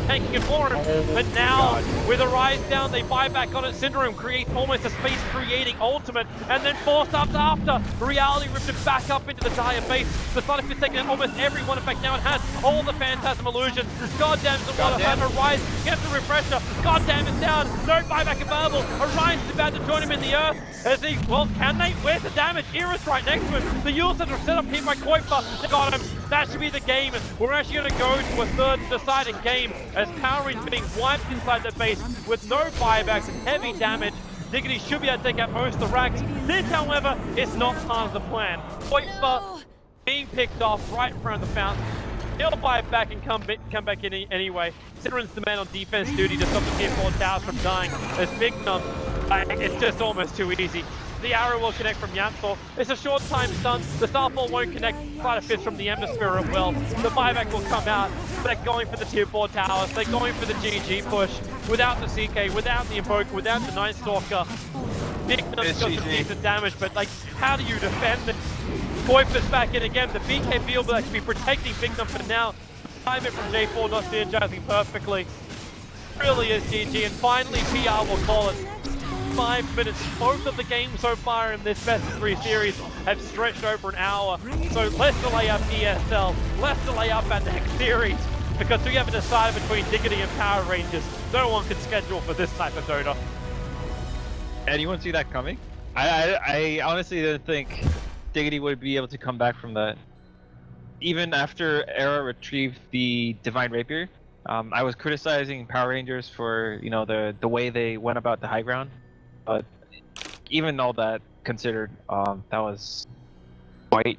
tanking it for him, but now, with a rise down, they buy back on it, Syndrome creates almost a space-creating ultimate, and then forced up after, Reality ripped it back up into the dire base, the Sonic is taking out almost everyone, in fact now it has all the Phantasm illusions, goddamn the water, and a rise, gets the refresher, goddamn it's down, no buyback available, a rise is about to join him in the earth, as he, well, can they? Where's the damage? Era's right next to him, the Yule Center set up here by Qualifier, they got him, that should be the game, we're actually going to go to a third deciding game, as Power Rangers being wiped inside the base with no buybacks and heavy damage. Diggity should be able to take out most of the racks. This, however, is not part of the plan. Qualifier being picked off right in front of the fountain. He'll buy it back and come back in anyway. Sidran's the man on defense duty to stop the tier 4 towers from dying. As Big Num, it's just almost too easy. The arrow will connect from Yamsor. It's a short time stun. The Starfall won't connect. Quite a fist from the Hemisphere it will. The buyback will come out. They're going for the tier 4 towers. They're going for the GG push. Without the CK, without the Invoker, without the Night Stalker. Big Num's got some decent damage, but like, how do you defend? Qualifiers back in again. The BKB will actually be protecting Big Num for now. Time it from J4 not synergizing perfectly. Really is GG, and finally PR will call it. 5 minutes. Both of the games so far in this best of 3 series have stretched over an hour. So let's delay up ESL. Let's delay up our next series because we haven't decided between Diggity and Power Rangers. No one can schedule for this type of Dota. Anyone see that coming? I honestly didn't think Diggity would be able to come back from that. Even after Era retrieved the Divine Rapier, I was criticizing Power Rangers for, you know, the way they went about the high ground. But even all that considered, that was quite